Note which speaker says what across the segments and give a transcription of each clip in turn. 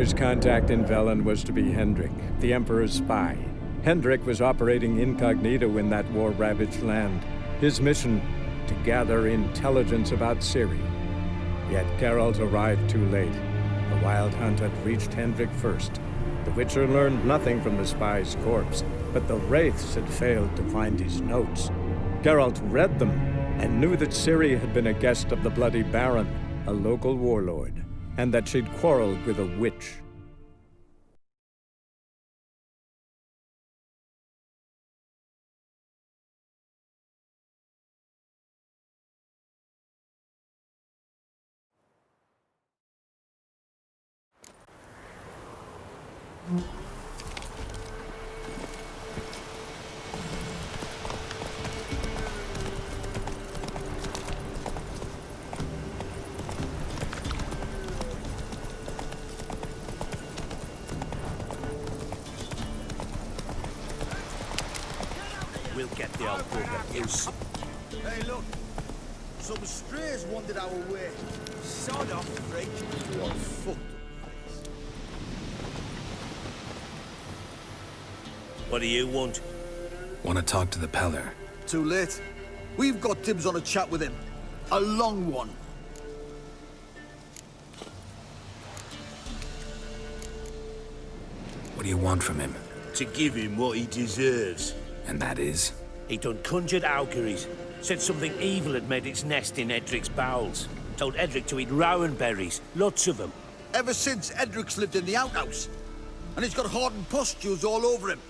Speaker 1: His contact in Velen was to be Hendrik, the Emperor's spy. Hendrik was operating incognito in that war-ravaged land. His mission, to gather intelligence about Ciri. Yet Geralt arrived too late. The Wild Hunt had reached Hendrik first. The Witcher learned nothing from the spy's corpse, but the Wraiths had failed to find his notes. Geralt read them, and knew that Ciri had been a guest of the Bloody Baron, a local warlord, and that she'd quarreled with a witch.
Speaker 2: We'll get the old bugger loose.
Speaker 3: Hey, look. Some strays wandered our way.
Speaker 2: Sod off, freak.
Speaker 3: You are fucked.
Speaker 2: What do you want?
Speaker 4: Want to talk to the Peller.
Speaker 3: Too late. We've got dibs on a chat with him. A long one.
Speaker 4: What do you want from him?
Speaker 2: To give him what he deserves.
Speaker 4: And that is?
Speaker 2: He done conjured auguries. Said something evil had made its nest in Edric's bowels. Told Edric to eat rowan berries. Lots of them.
Speaker 3: Ever since Edric's lived in the outhouse. And he's got hardened pustules all over him.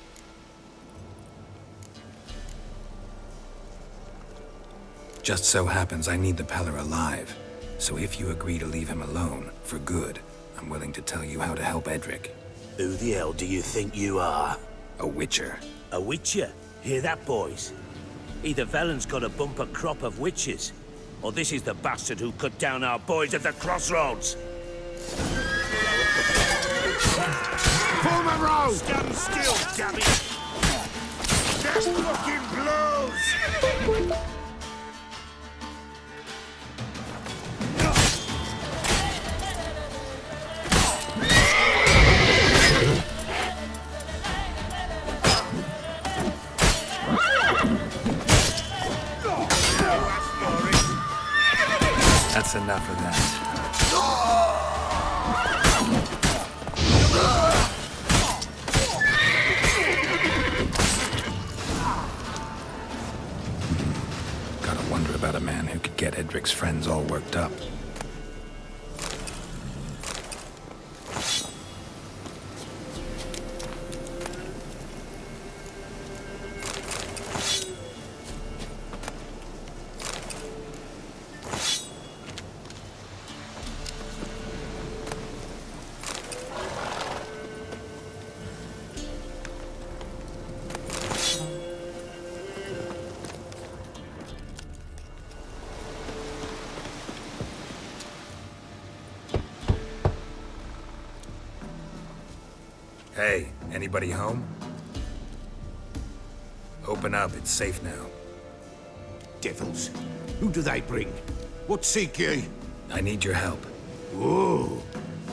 Speaker 4: Just so happens I need the Peller alive. So if you agree to leave him alone, for good, I'm willing to tell you how to help Edric.
Speaker 2: Who the hell do you think you are?
Speaker 4: A Witcher.
Speaker 2: A witcher? Hear that, boys? Either Velen's got a bumper crop of witches, or this is the bastard who cut down our boys at the crossroads.
Speaker 3: Pull them round!
Speaker 2: Stand still, damn it!
Speaker 3: There's fucking blows!
Speaker 4: That's enough of that. Gotta wonder about a man who could get Edric's friends all worked up. Hey, anybody home? Open up, it's safe now.
Speaker 5: Devils. Who do they bring? What seek ye?
Speaker 4: I need your help.
Speaker 5: Oh,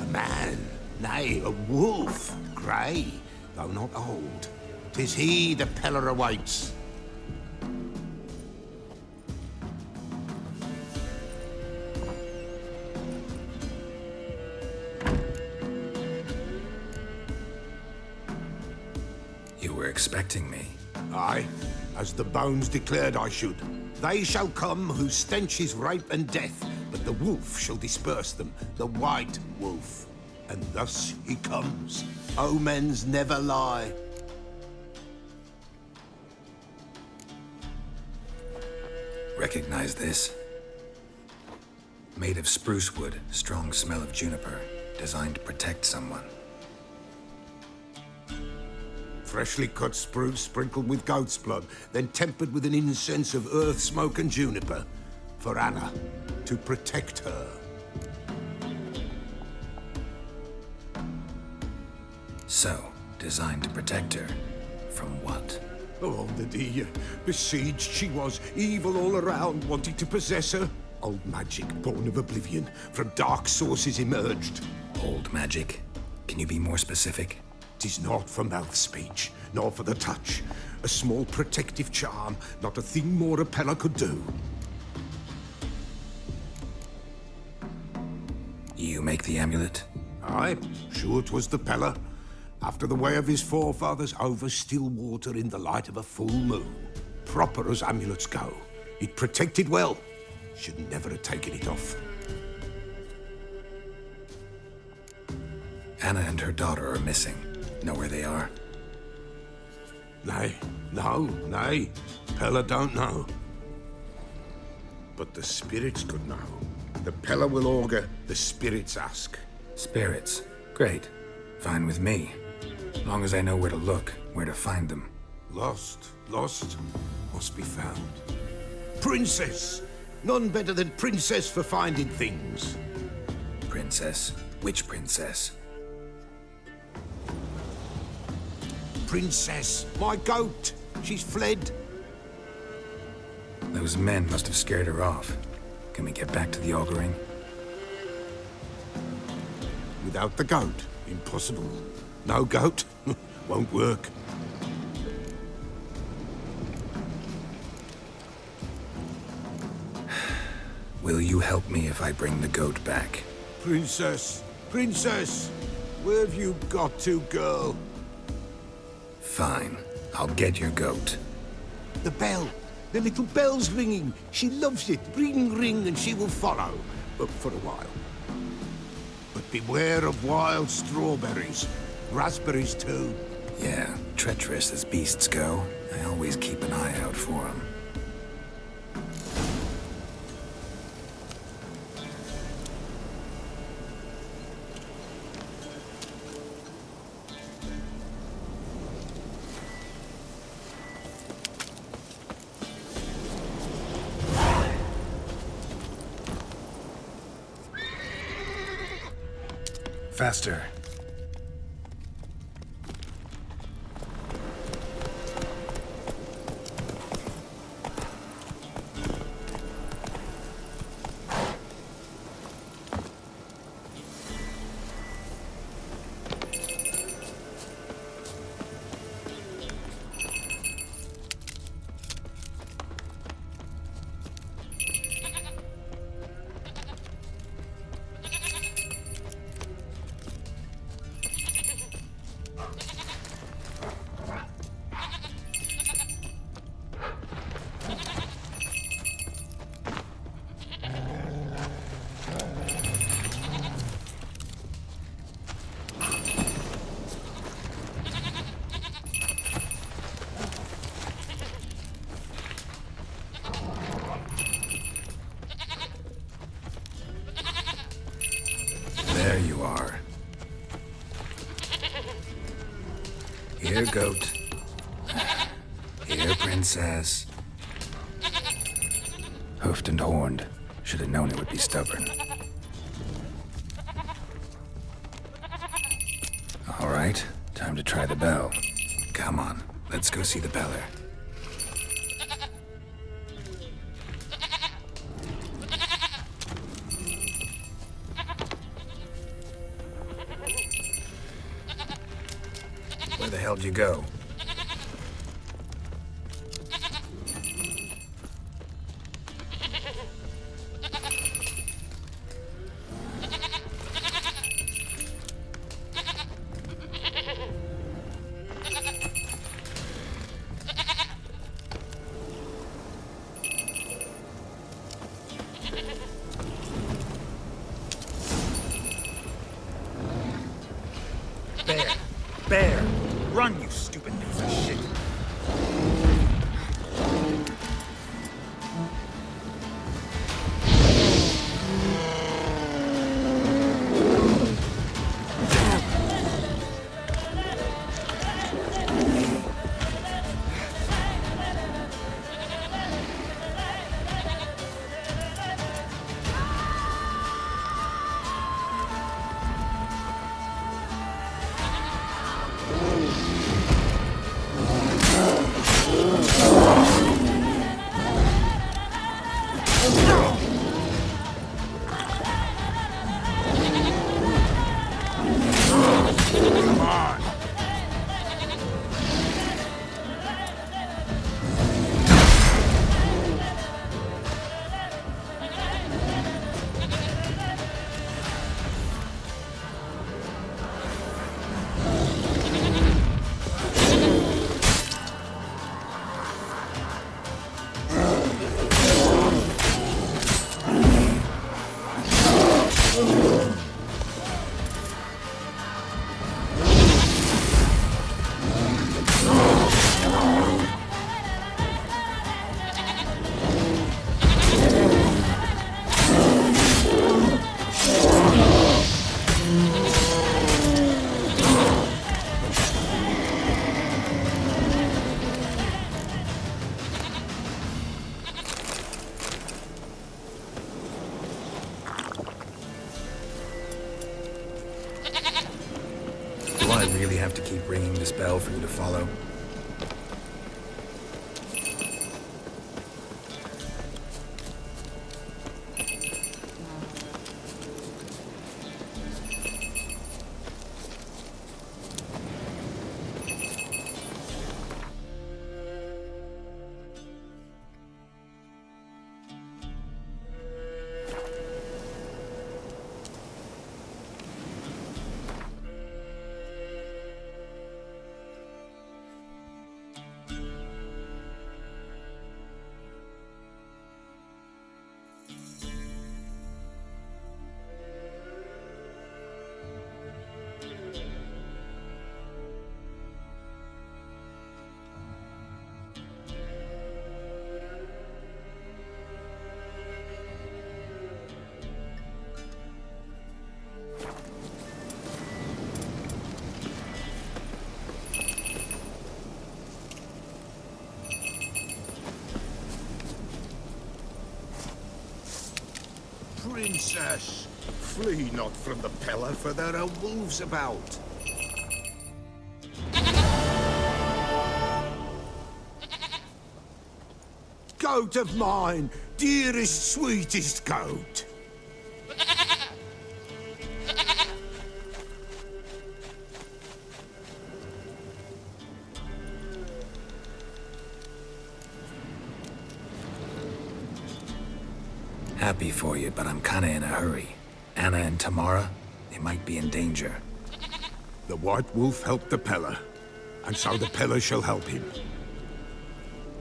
Speaker 5: a man. Nay, a wolf. Grey, though not old. 'Tis he the Peller awaits.
Speaker 4: You were expecting me.
Speaker 5: Aye, as the bones declared I should. They shall come whose stench is rape and death, but the wolf shall disperse them, the white wolf. And thus he comes. Omens never lie.
Speaker 4: Recognize this? Made of spruce wood, strong smell of juniper, designed to protect someone.
Speaker 5: Freshly cut spruce sprinkled with goat's blood, then tempered with an incense of earth, smoke, and juniper. For Anna, to protect her.
Speaker 4: So, designed to protect her. From what?
Speaker 5: Oh, the besieged she was, evil all around, wanting to possess her. Old magic, born of oblivion, from dark sources emerged.
Speaker 4: Old magic? Can you be more specific?
Speaker 5: 'Tis not for mouth speech, nor for the touch. A small protective charm, not a thing more a Pella could do.
Speaker 4: You make the amulet?
Speaker 5: Aye, sure 'twas the Pella. After the way of his forefathers, over still water in the light of a full moon. Proper as amulets go. It protected well. Should never have taken it off.
Speaker 4: Anna and her daughter are missing. Know where they are?
Speaker 5: Nay, nay. Pella don't know. But the spirits could know. The Pella will augur, the spirits ask.
Speaker 4: Spirits. Great. Fine with me. Long as I know where to look, where to find them.
Speaker 5: Lost, must be found. Princess! None better than Princess for finding things.
Speaker 4: Princess? Which princess?
Speaker 5: Princess, my goat! She's fled.
Speaker 4: Those men must have scared her off. Can we get back to the auguring?
Speaker 5: Without the goat, impossible. No goat, won't work.
Speaker 4: Will you help me if I bring the goat back?
Speaker 5: Princess, where have you got to, girl?
Speaker 4: Fine. I'll get your goat.
Speaker 5: The bell. The little bell's ringing. She loves it. Ring, ring, and she will follow. But for a while. But beware of wild strawberries. Raspberries, too.
Speaker 4: Yeah, treacherous as beasts go. I always keep an eye out for them. Faster. There you are. Here, goat. Here, princess. Hoofed and horned. Should have known it would be stubborn. All right, time to try the bell. Come on, let's go see the beller. Where the hell'd you go?
Speaker 6: Bear! Run, you stupid piece of shit! on!
Speaker 4: Do I really have to keep ringing this bell for you to follow?
Speaker 5: Princess, flee not from the pillar, for there are wolves about. Goat of mine, dearest, sweetest goat.
Speaker 4: Happy for you, but I'm kinda in a hurry. Anna and Tamara, they might be in danger.
Speaker 5: The White Wolf helped the Peller, and so the Peller shall help him.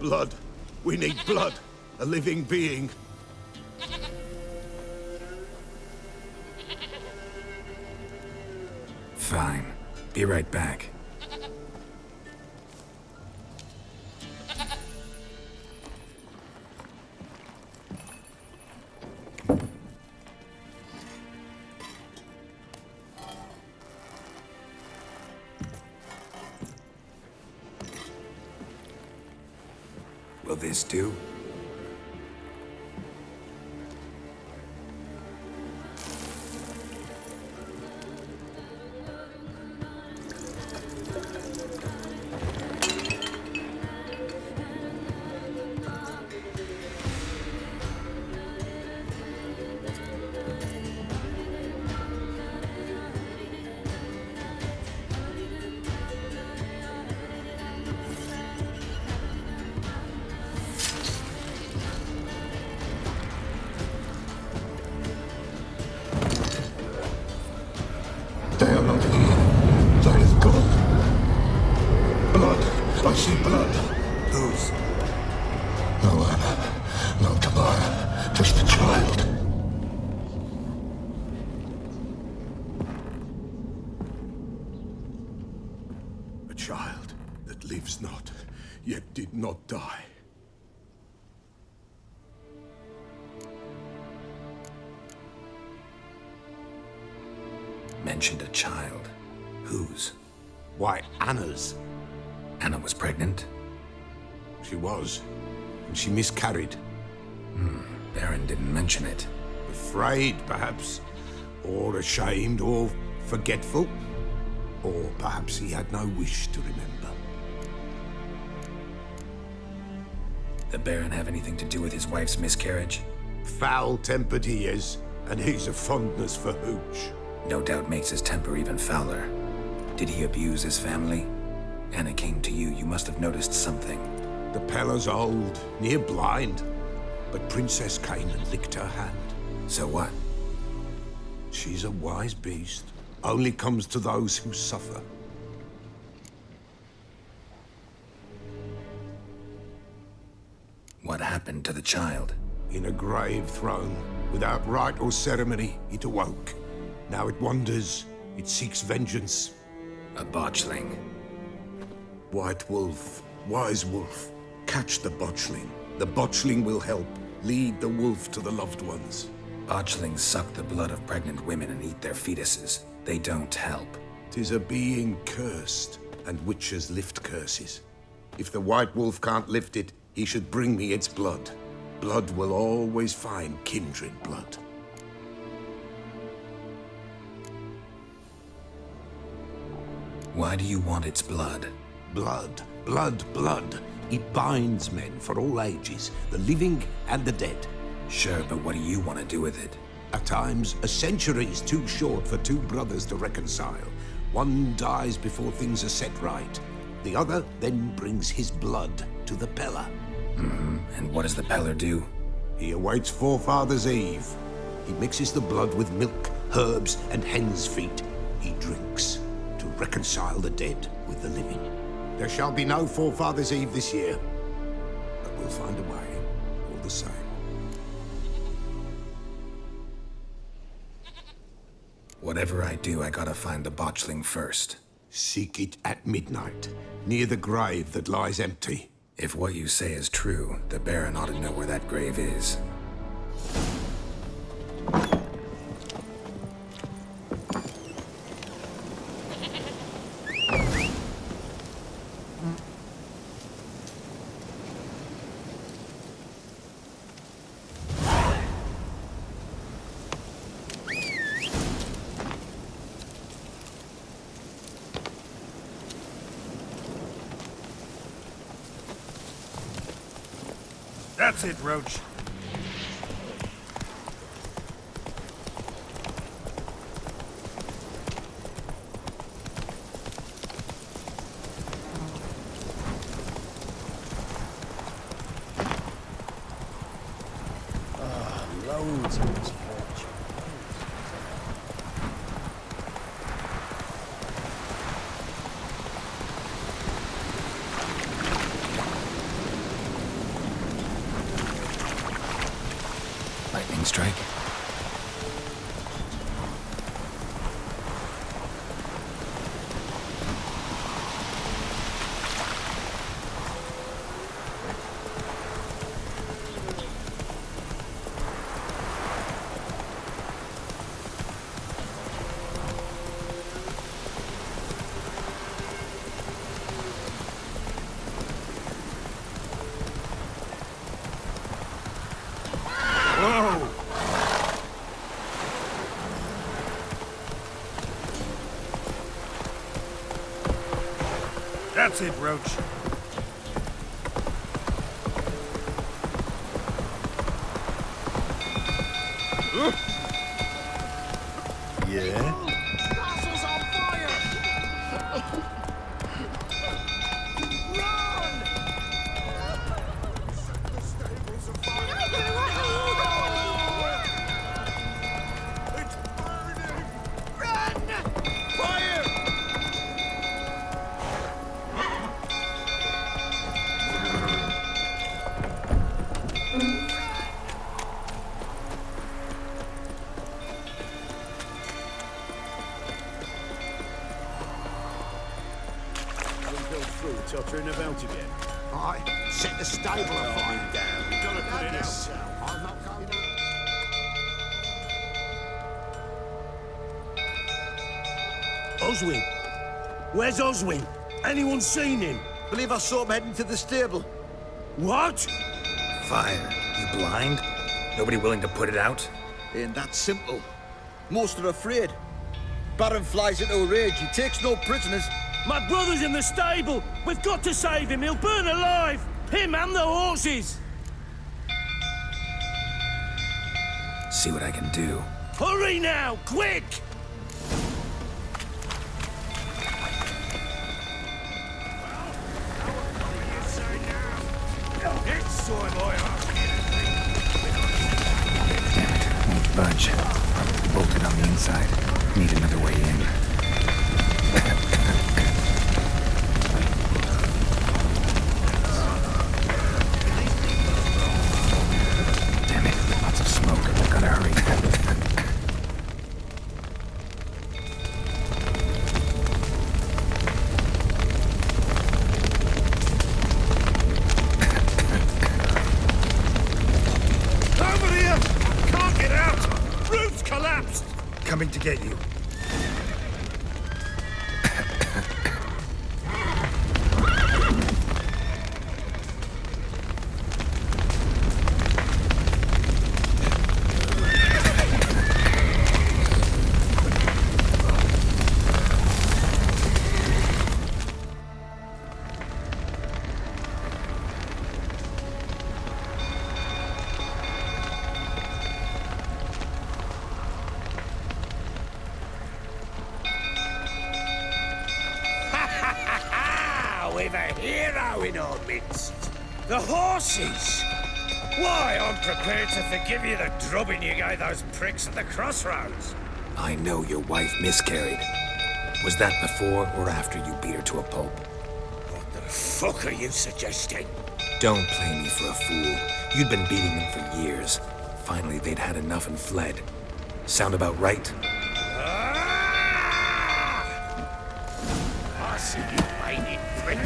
Speaker 5: Blood. We need blood. A living being.
Speaker 4: Fine. Be right back. Will this do?
Speaker 5: They are not here. That is gone. Blood. I see blood.
Speaker 4: Whose?
Speaker 5: No Anna. No Tamara. Just the child. A child that lives not, yet did not die.
Speaker 4: Mentioned a child. Whose?
Speaker 5: Why, Anna's.
Speaker 4: Anna was pregnant?
Speaker 5: She was. And she miscarried.
Speaker 4: Baron didn't mention it.
Speaker 5: Afraid, perhaps. Or ashamed, or forgetful. Or perhaps he had no wish to remember.
Speaker 4: The Baron have anything to do with his wife's miscarriage?
Speaker 5: Foul-tempered he is, and he's a fondness for hooch.
Speaker 4: No doubt makes his temper even fouler. Did he abuse his family? Anna came to you. You must have noticed something.
Speaker 5: The Pella's old, near blind. But Princess came and licked her hand.
Speaker 4: So what?
Speaker 5: She's a wise beast. Only comes to those who suffer.
Speaker 4: What happened to the child?
Speaker 5: In a grave thrown, without rite or ceremony, it awoke. Now it wanders, it seeks vengeance.
Speaker 4: A botchling.
Speaker 5: White Wolf, wise wolf, catch the botchling. The botchling will help, lead the wolf to the loved ones.
Speaker 4: Botchlings suck the blood of pregnant women and eat their fetuses. They don't help.
Speaker 5: 'Tis a being cursed, and witches lift curses. If the White Wolf can't lift it, he should bring me its blood. Blood will always find kindred blood.
Speaker 4: Why do you want its blood?
Speaker 5: Blood, blood, blood. It binds men for all ages, the living and the dead.
Speaker 4: Sure, but what do you want to do with it?
Speaker 5: At times, a century is too short for two brothers to reconcile. One dies before things are set right. The other then brings his blood to the Pella.
Speaker 4: And what does the Peller do?
Speaker 5: He awaits Forefathers' Eve. He mixes the blood with milk, herbs, and hen's feet. He drinks to reconcile the dead with the living. There shall be no Forefathers' Eve this year, but we'll find a way, all the same.
Speaker 4: Whatever I do, I gotta find the botchling first.
Speaker 5: Seek it at midnight, near the grave that lies empty.
Speaker 4: If what you say is true, the Baron ought to know where that grave is.
Speaker 6: That's it, Roach.
Speaker 3: Loads of misfortune.
Speaker 4: Lightning strike?
Speaker 6: Whoa! That's it, Roach. Yeah?
Speaker 3: Castle's on fire! Run! The stables are It's burning! Run! Fire!
Speaker 7: Tottering about again.
Speaker 5: Aye, set the stable afire.
Speaker 7: We've got to put it out.
Speaker 5: I'll not go down.
Speaker 2: Oswin? Where's Oswin? Anyone seen him?
Speaker 3: Believe I saw him heading to the stable.
Speaker 2: What?
Speaker 4: Fire. You blind? Nobody willing to put it out?
Speaker 3: Ain't that simple. Most are afraid. Baron flies into a rage. He takes no prisoners.
Speaker 2: My brother's in the stable! We've got to save him! He'll burn alive! Him and the horses!
Speaker 4: See what I can do.
Speaker 2: Hurry now! Quick!
Speaker 6: get you.
Speaker 2: We've a hero in our midst. The horses! Why, I'm prepared to forgive you the drubbing you gave those pricks at the crossroads.
Speaker 4: I know your wife miscarried. Was that before or after you beat her to a pulp?
Speaker 2: What the fuck are you suggesting?
Speaker 4: Don't play me for a fool. You'd been beating them for years. Finally, they'd had enough and fled. Sound about right?
Speaker 2: I see you lying prick.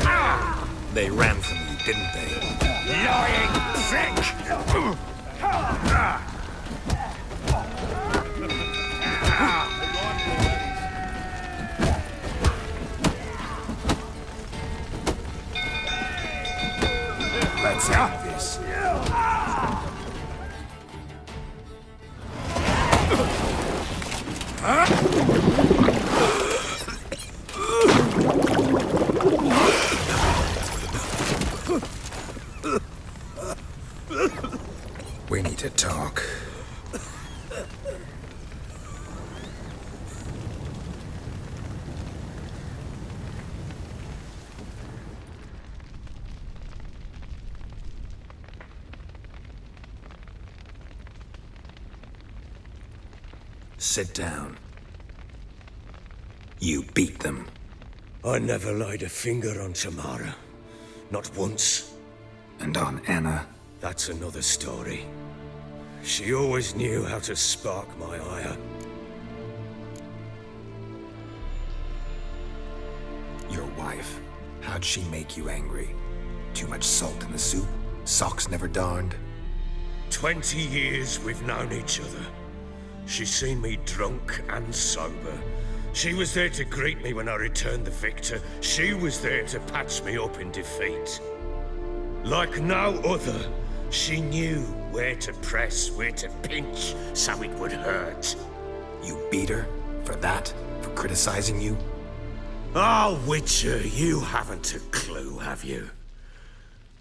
Speaker 4: They ran from you, didn't they?
Speaker 2: Lying prick!
Speaker 4: Let's have this. We need to talk. Sit down. You beat them.
Speaker 2: I never laid a finger on Tamara. Not once.
Speaker 4: And on Anna.
Speaker 2: That's another story. She always knew how to spark my ire.
Speaker 4: Your wife. How'd she make you angry? Too much salt in the soup? Socks never darned?
Speaker 2: 20 years we've known each other. She's seen me drunk and sober. She was there to greet me when I returned the victor. She was there to patch me up in defeat. Like no other, she knew where to press, where to pinch, so it would hurt.
Speaker 4: You beat her? For that? For criticizing you?
Speaker 2: Oh, Witcher, you haven't a clue, have you?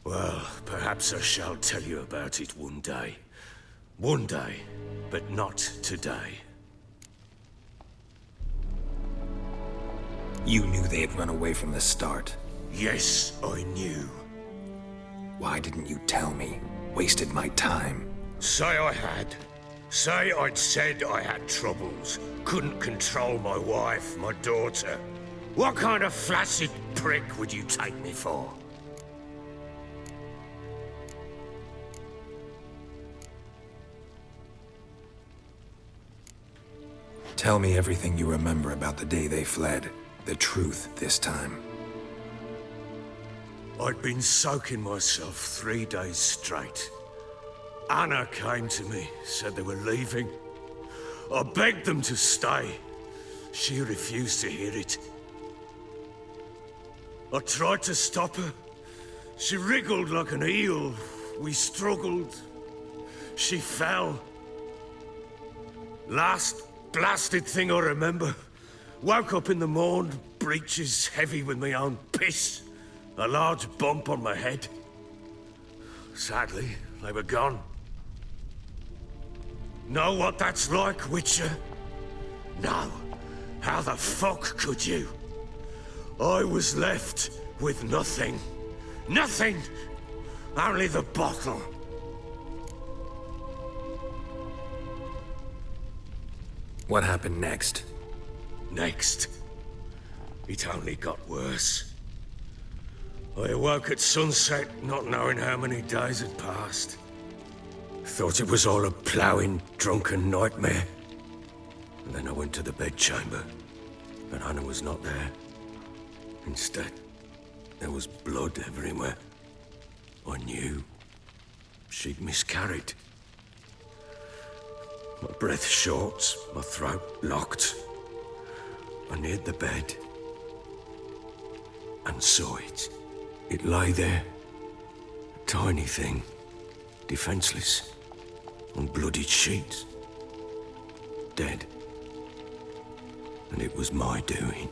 Speaker 2: Well, perhaps I shall tell you about it one day. One day, but not today.
Speaker 4: You knew they had run away from the start.
Speaker 2: Yes, I knew.
Speaker 4: Why didn't you tell me? Wasted my time.
Speaker 2: Say I had. Say I'd said I had troubles. Couldn't control my wife, my daughter. What kind of flaccid prick would you take me for?
Speaker 4: Tell me everything you remember about the day they fled. The truth this time.
Speaker 2: I'd been soaking myself 3 days straight. Anna came to me, said they were leaving. I begged them to stay. She refused to hear it. I tried to stop her. She wriggled like an eel. We struggled. She fell. Last blasted thing I remember. Woke up in the morn, breeches heavy with my own piss. A large bump on my head. Sadly, they were gone. Know what that's like, Witcher? No. How the fuck could you? I was left with nothing. Nothing! Only the bottle.
Speaker 4: What happened next?
Speaker 2: Next, it only got worse. I awoke at sunset, not knowing how many days had passed. Thought it was all a ploughing, drunken nightmare. And then I went to the bedchamber, but Anna was not there. Instead, there was blood everywhere. I knew she'd miscarried. My breath short, my throat locked. I neared the bed and saw it. It lay there, a tiny thing, defenseless, on bloodied sheets, dead. And it was my doing.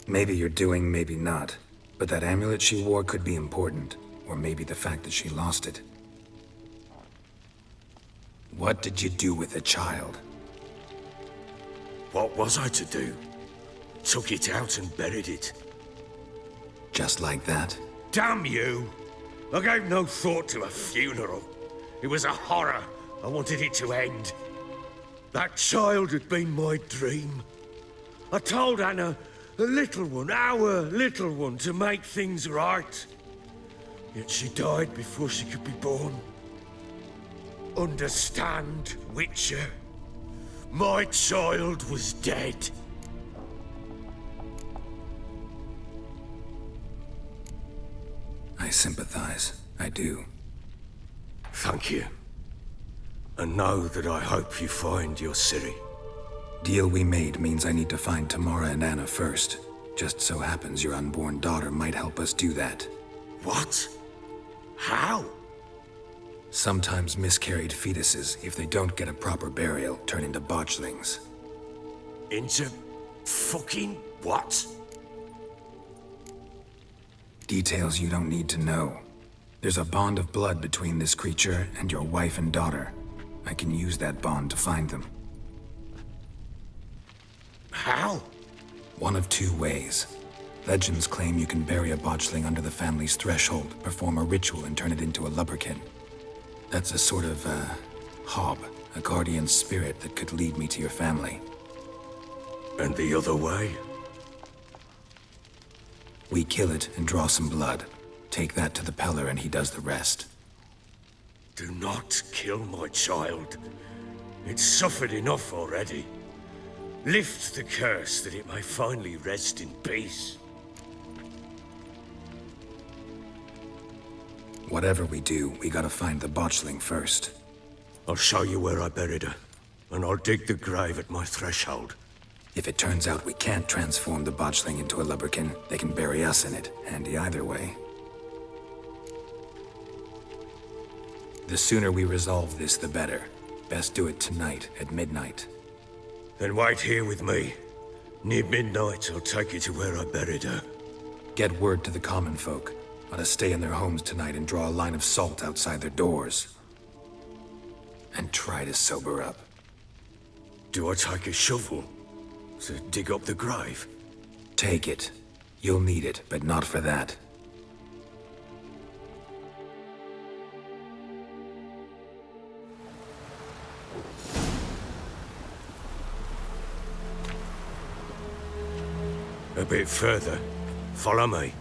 Speaker 4: Maybe you're doing, maybe not. But that amulet she wore could be important. Or maybe the fact that she lost it. What did you do with the child?
Speaker 2: What was I to do? Took it out and buried it.
Speaker 4: Just like that?
Speaker 2: Damn you! I gave no thought to a funeral. It was a horror. I wanted it to end. That child had been my dream. I told Anna, the little one, our little one, to make things right. Yet she died before she could be born. Understand, Witcher? My child was dead.
Speaker 4: I sympathize. I do.
Speaker 2: Thank you. And know that I hope you find your Ciri.
Speaker 4: Deal we made means I need to find Tamara and Anna first. Just so happens your unborn daughter might help us do that.
Speaker 2: What? How?
Speaker 4: Sometimes miscarried fetuses, if they don't get a proper burial, turn into botchlings.
Speaker 2: Into fucking what?
Speaker 4: Details you don't need to know. There's a bond of blood between this creature and your wife and daughter. I can use that bond to find them.
Speaker 2: How?
Speaker 4: One of two ways. Legends claim you can bury a botchling under the family's threshold, perform a ritual, and turn it into a lubberkin. That's a sort of, hob, a guardian spirit that could lead me to your family.
Speaker 2: And the other way?
Speaker 4: We kill it and draw some blood. Take that to the Peller and he does the rest.
Speaker 2: Do not kill my child. It's suffered enough already. Lift the curse that it may finally rest in peace.
Speaker 4: Whatever we do, we gotta find the botchling first.
Speaker 2: I'll show you where I buried her, and I'll dig the grave at my threshold.
Speaker 4: If it turns out we can't transform the botchling into a lubberkin, they can bury us in it. Handy either way. The sooner we resolve this, the better. Best do it tonight, at midnight.
Speaker 2: Then wait here with me. Near midnight, I'll take you to where I buried her.
Speaker 4: Get word to the common folk. Ought to stay in their homes tonight and draw a line of salt outside their doors. And try to sober up.
Speaker 2: Do I take a shovel to dig up the grave?
Speaker 4: Take it. You'll need it, but not for that.
Speaker 2: A bit further. Follow me.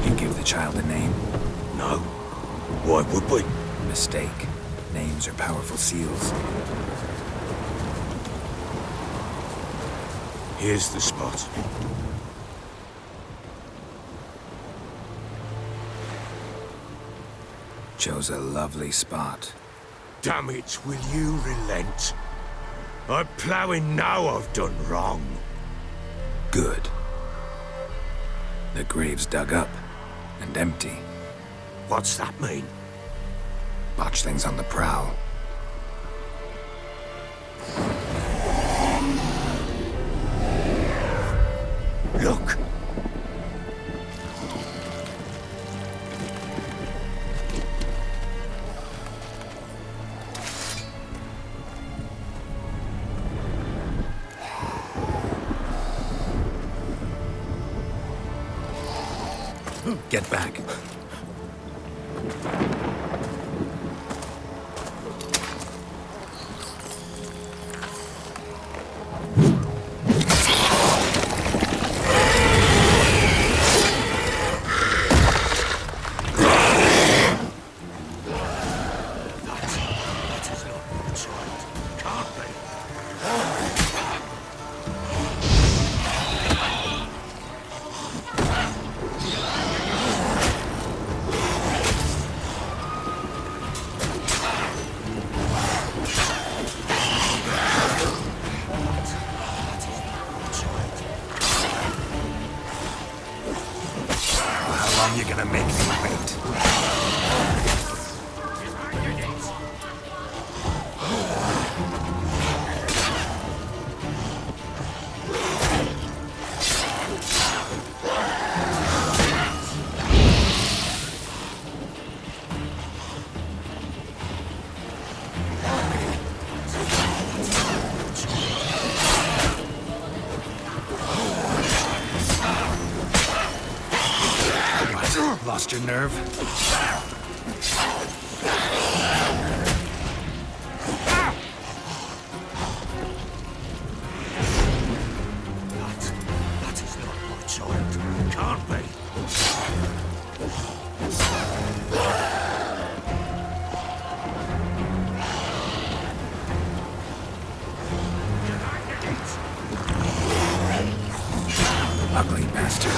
Speaker 4: You give the child a name?
Speaker 2: No. Why would we?
Speaker 4: Mistake. Names are powerful seals.
Speaker 2: Here's the spot.
Speaker 4: Chose a lovely spot.
Speaker 2: Damn it, will you relent? I'm plowing now I've done wrong.
Speaker 4: Good. The grave's dug up and empty.
Speaker 2: What's that mean?
Speaker 4: Botchling's on the prowl.
Speaker 2: Look!
Speaker 4: Get back.
Speaker 2: That is not my child. Can't be. That is not my child. Can't be.
Speaker 4: Ugly bastard.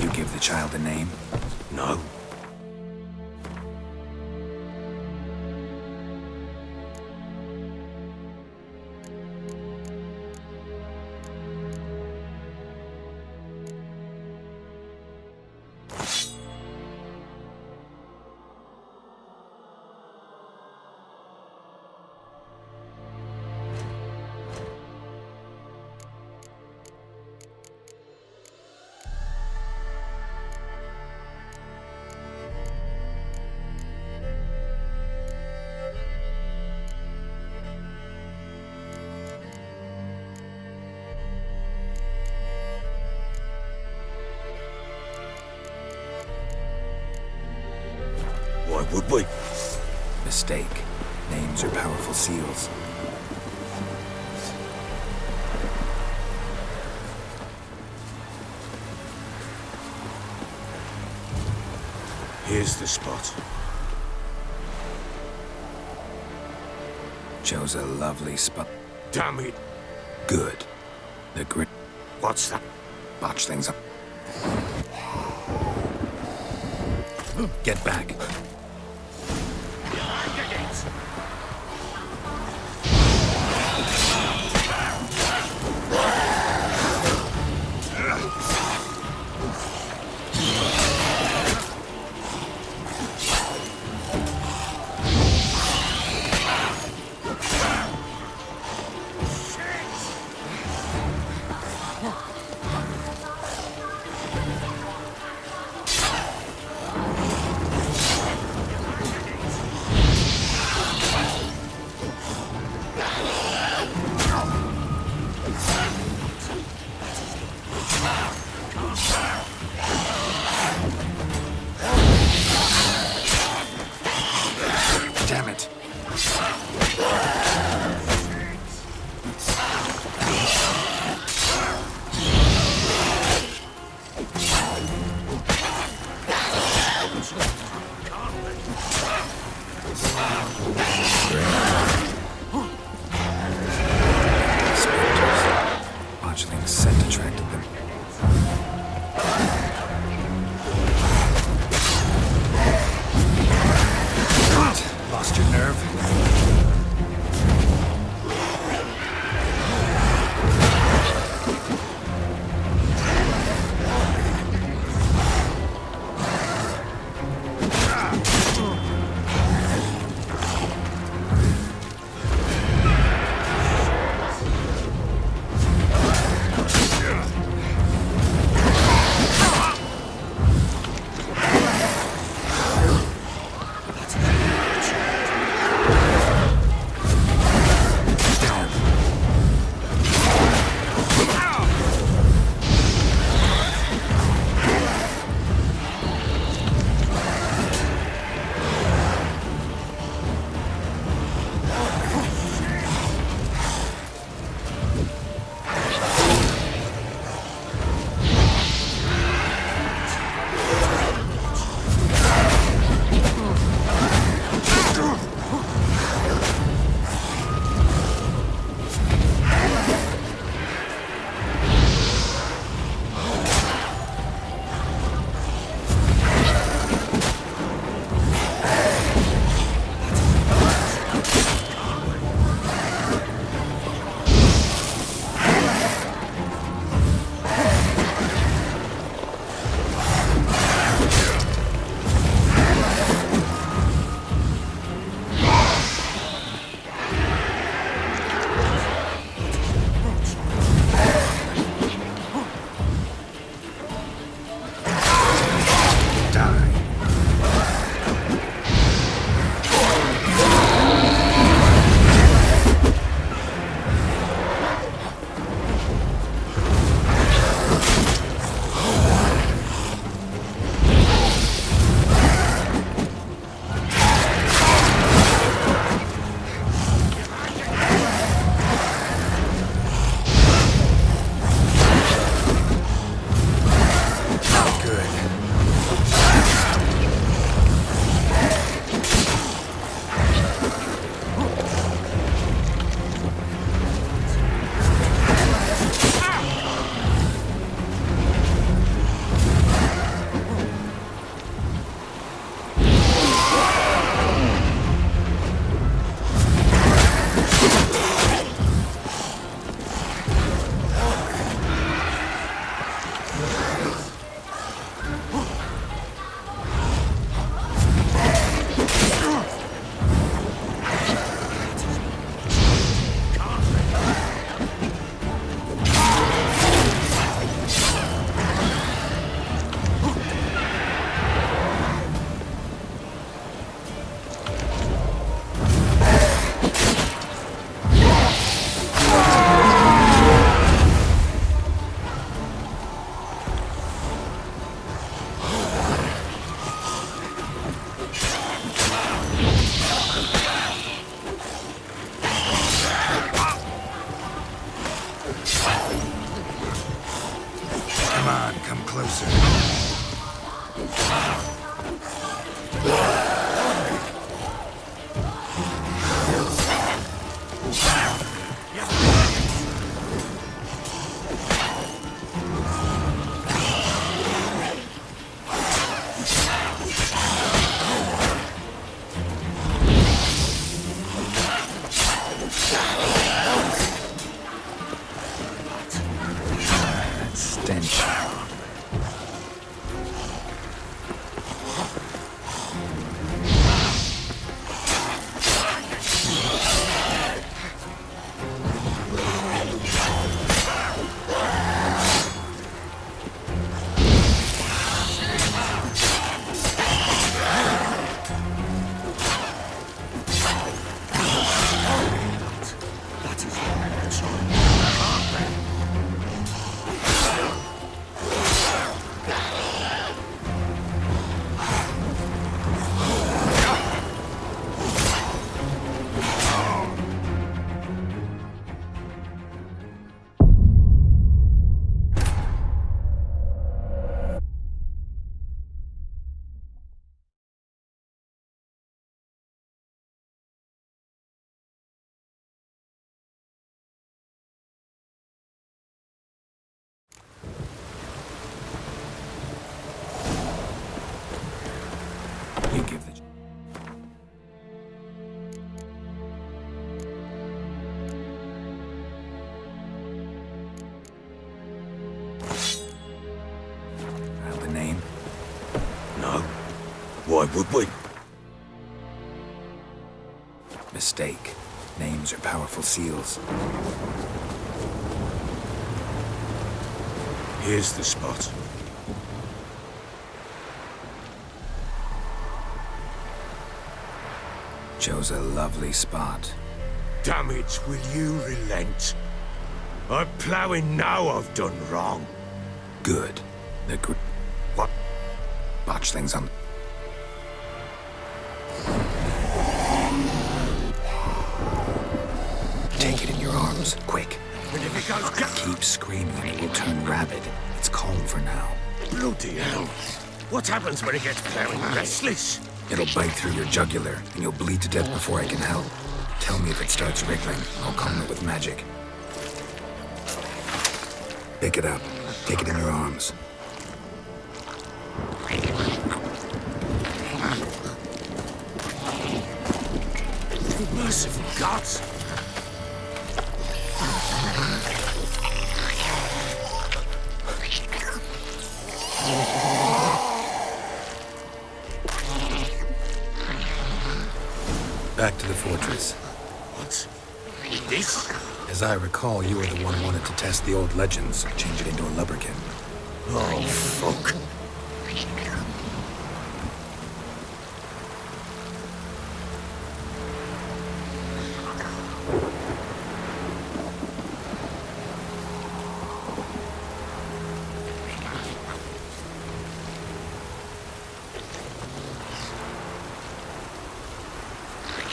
Speaker 4: You give the child a name?
Speaker 2: No. Why would we?
Speaker 4: Mistake. Names are powerful seals.
Speaker 2: Here's the spot.
Speaker 4: Chose a lovely spot.
Speaker 2: Damn it.
Speaker 4: Good. The grit
Speaker 2: What's that?
Speaker 4: botchlings up. Get back. Damn it. Botchling's scent attracted them. Lost your nerve?
Speaker 2: Why would we?
Speaker 4: Mistake. Names are powerful seals.
Speaker 2: Here's the spot.
Speaker 4: Chose a lovely spot.
Speaker 2: Damn it, will you relent? I'm ploughing now I've done wrong.
Speaker 4: Good.
Speaker 2: What?
Speaker 4: Botchling's on. Take it in your arms, quick.
Speaker 2: And if it goes
Speaker 4: Keep screaming and it will turn rabid. It's calm for now.
Speaker 2: bloody hell. What happens when it gets ploughing restless?
Speaker 4: It'll bite through your jugular, and you'll bleed to death before I can help. Tell me if it starts wriggling. I'll calm it with magic. Pick it up. Take it in your arms.
Speaker 2: Merciful gods!
Speaker 4: Back to the fortress.
Speaker 2: What? This?
Speaker 4: As I recall, you were the one who wanted to test the old legends, change it into a lubberkin.
Speaker 2: Oh, fuck.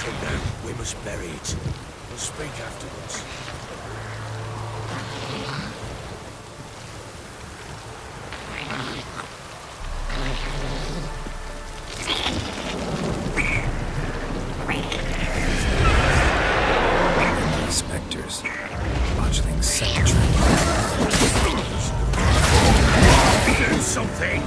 Speaker 2: Come now, we must bury it. We'll speak afterwards.
Speaker 4: Spectres. Botchling's secretary.
Speaker 2: Do something!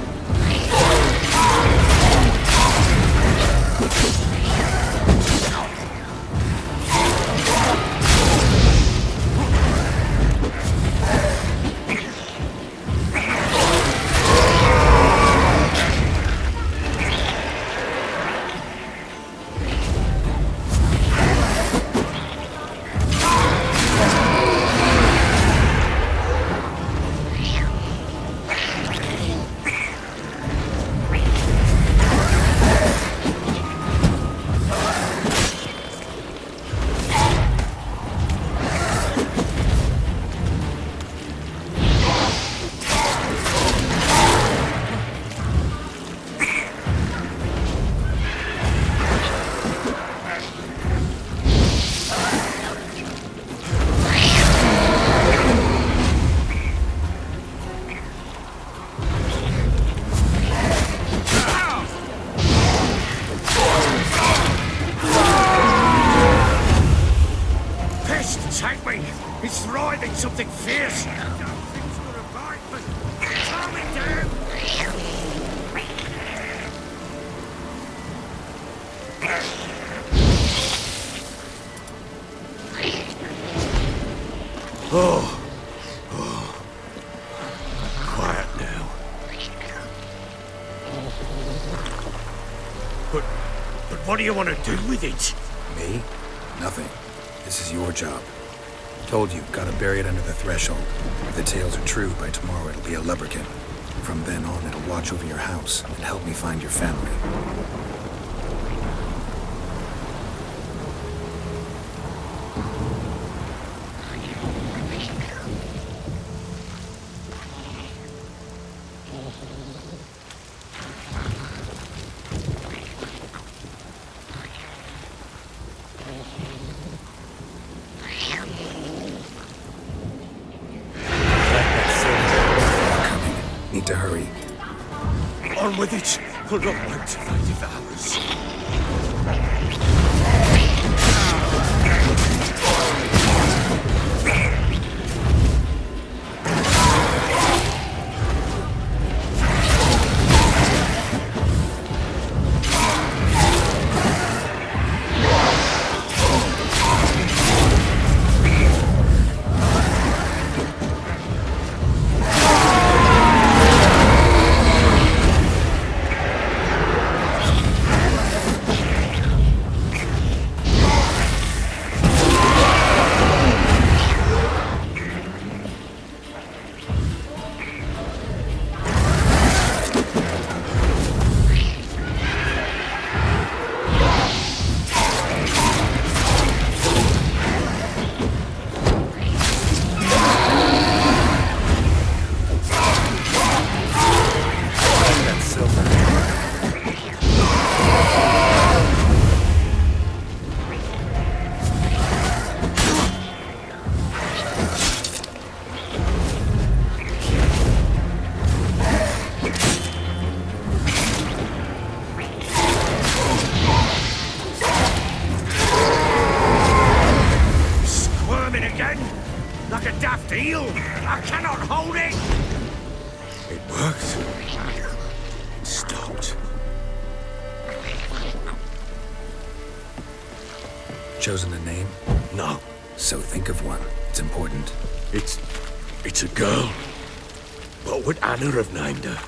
Speaker 2: Take me! It's writhing something fierce! I don't think it's gonna bite, but calm it down! Oh. Quiet now. But what do you want to do with it?
Speaker 4: Me? Nothing. This is your job. Told you, gotta bury it under the threshold. If the tales are true, by tomorrow it'll be a lubberkin. From then on, it'll watch over your house and help me find your family. Need to hurry.
Speaker 2: On with it! We'll not wait till they devour us. shield! I cannot hold it! It worked. It stopped.
Speaker 4: Chosen a name?
Speaker 2: No,
Speaker 4: So think of one. It's important.
Speaker 2: it's a girl. What would Anna have named her?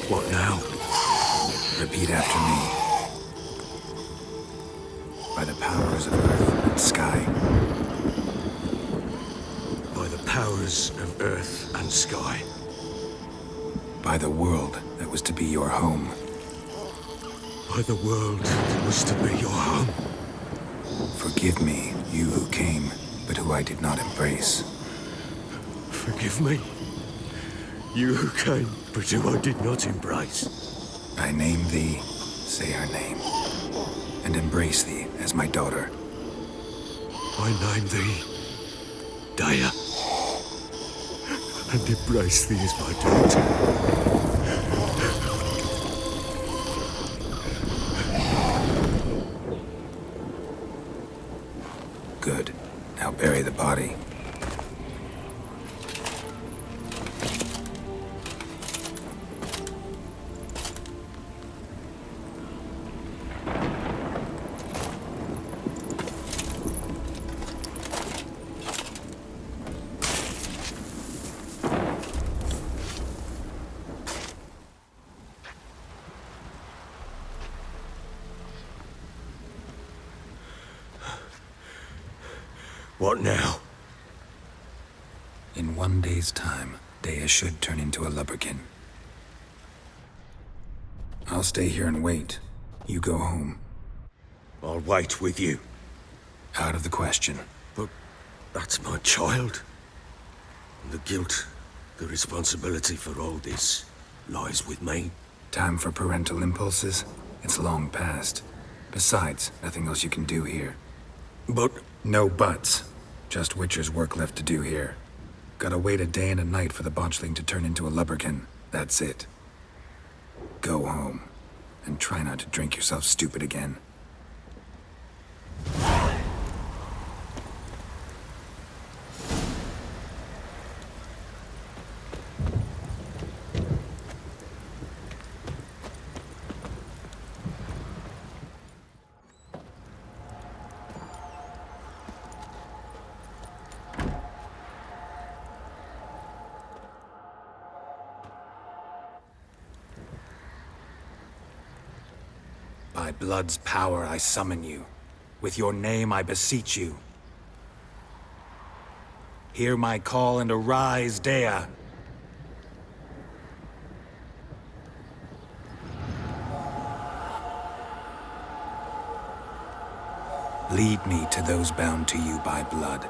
Speaker 2: What now?
Speaker 4: Repeat after me. By the powers of earth and sky.
Speaker 2: By the powers of earth and sky.
Speaker 4: By the world that was to be your home.
Speaker 2: By the world that was to be your home.
Speaker 4: Forgive me, you who came, but who I did not embrace.
Speaker 2: Forgive me. You who came, but who I did not embrace.
Speaker 4: I name thee, say her name, and embrace thee as my daughter.
Speaker 2: I name thee Daya, and embrace thee as my daughter.
Speaker 4: Good. Now bury the body.
Speaker 2: What now?
Speaker 4: In 1 day's time, Dea should turn into a lubberkin. I'll stay here and wait. You go home.
Speaker 2: I'll wait with you.
Speaker 4: Out of the question.
Speaker 2: But that's my child. And the guilt, the responsibility for all this lies with me.
Speaker 4: Time for parental impulses? It's long past. Besides, nothing else you can do here.
Speaker 2: But
Speaker 4: No buts. Just Witcher's work left to do here. Gotta wait a day and a night for the botchling to turn into a lubberkin. That's it. Go home. And try not to drink yourself stupid again. By blood's power I summon you. With your name I beseech you. Hear my call and arise, Dea. Lead me to those bound to you by blood.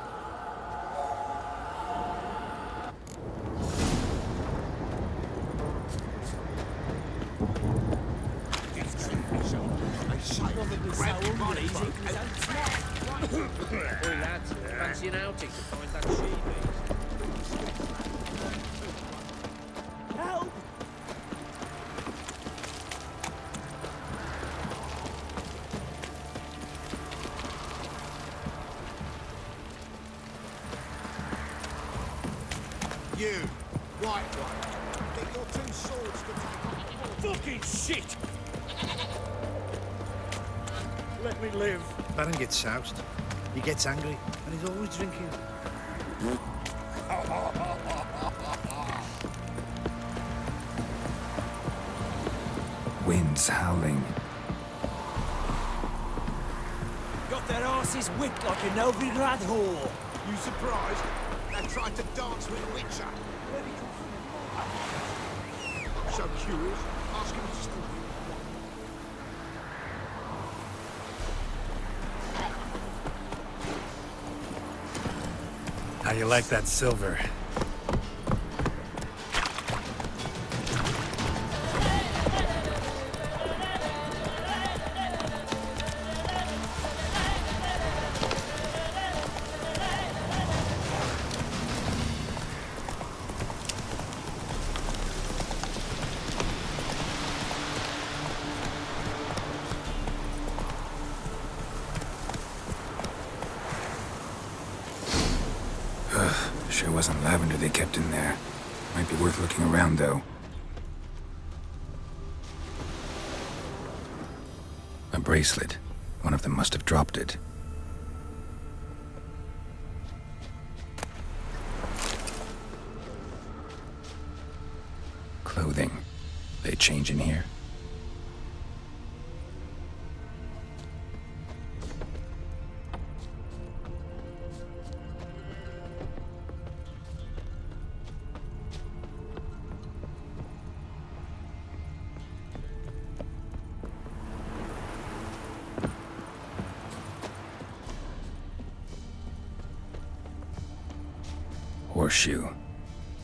Speaker 8: Oi lads, fancy an outing to find that sheep? Help!
Speaker 5: You, white one, get your 2 swords to take on the wall.
Speaker 7: Fucking shit! Let me live.
Speaker 6: Baron gets soused. He gets angry, and he's always drinking.
Speaker 4: Winds howling.
Speaker 9: Got their asses whipped like a Novigrad whore.
Speaker 5: You surprised? They tried to dance with a Witcher. I'm so curious. Ask him to stop you.
Speaker 6: How you like that silver?
Speaker 4: wasn't lavender they kept in there. Might be worth looking around, though. A bracelet. One of them must have dropped it. Clothing. They change in here? Horseshoe.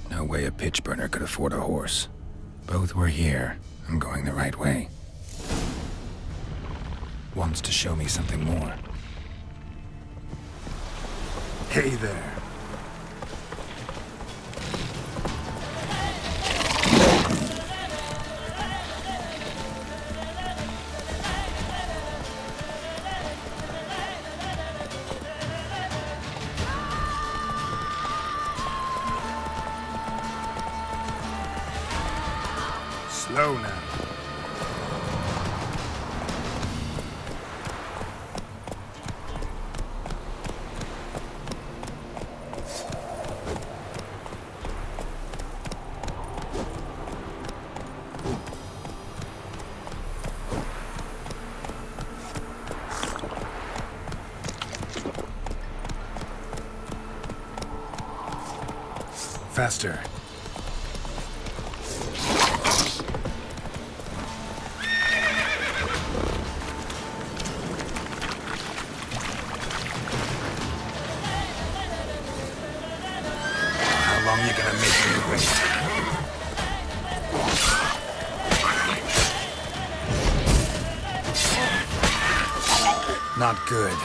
Speaker 4: No way a pitch burner could afford a horse. Both were here. I'm going the right way. Wants to show me something more.
Speaker 6: Hey there. Slow now. Faster. How long you gonna make me wait? Not good.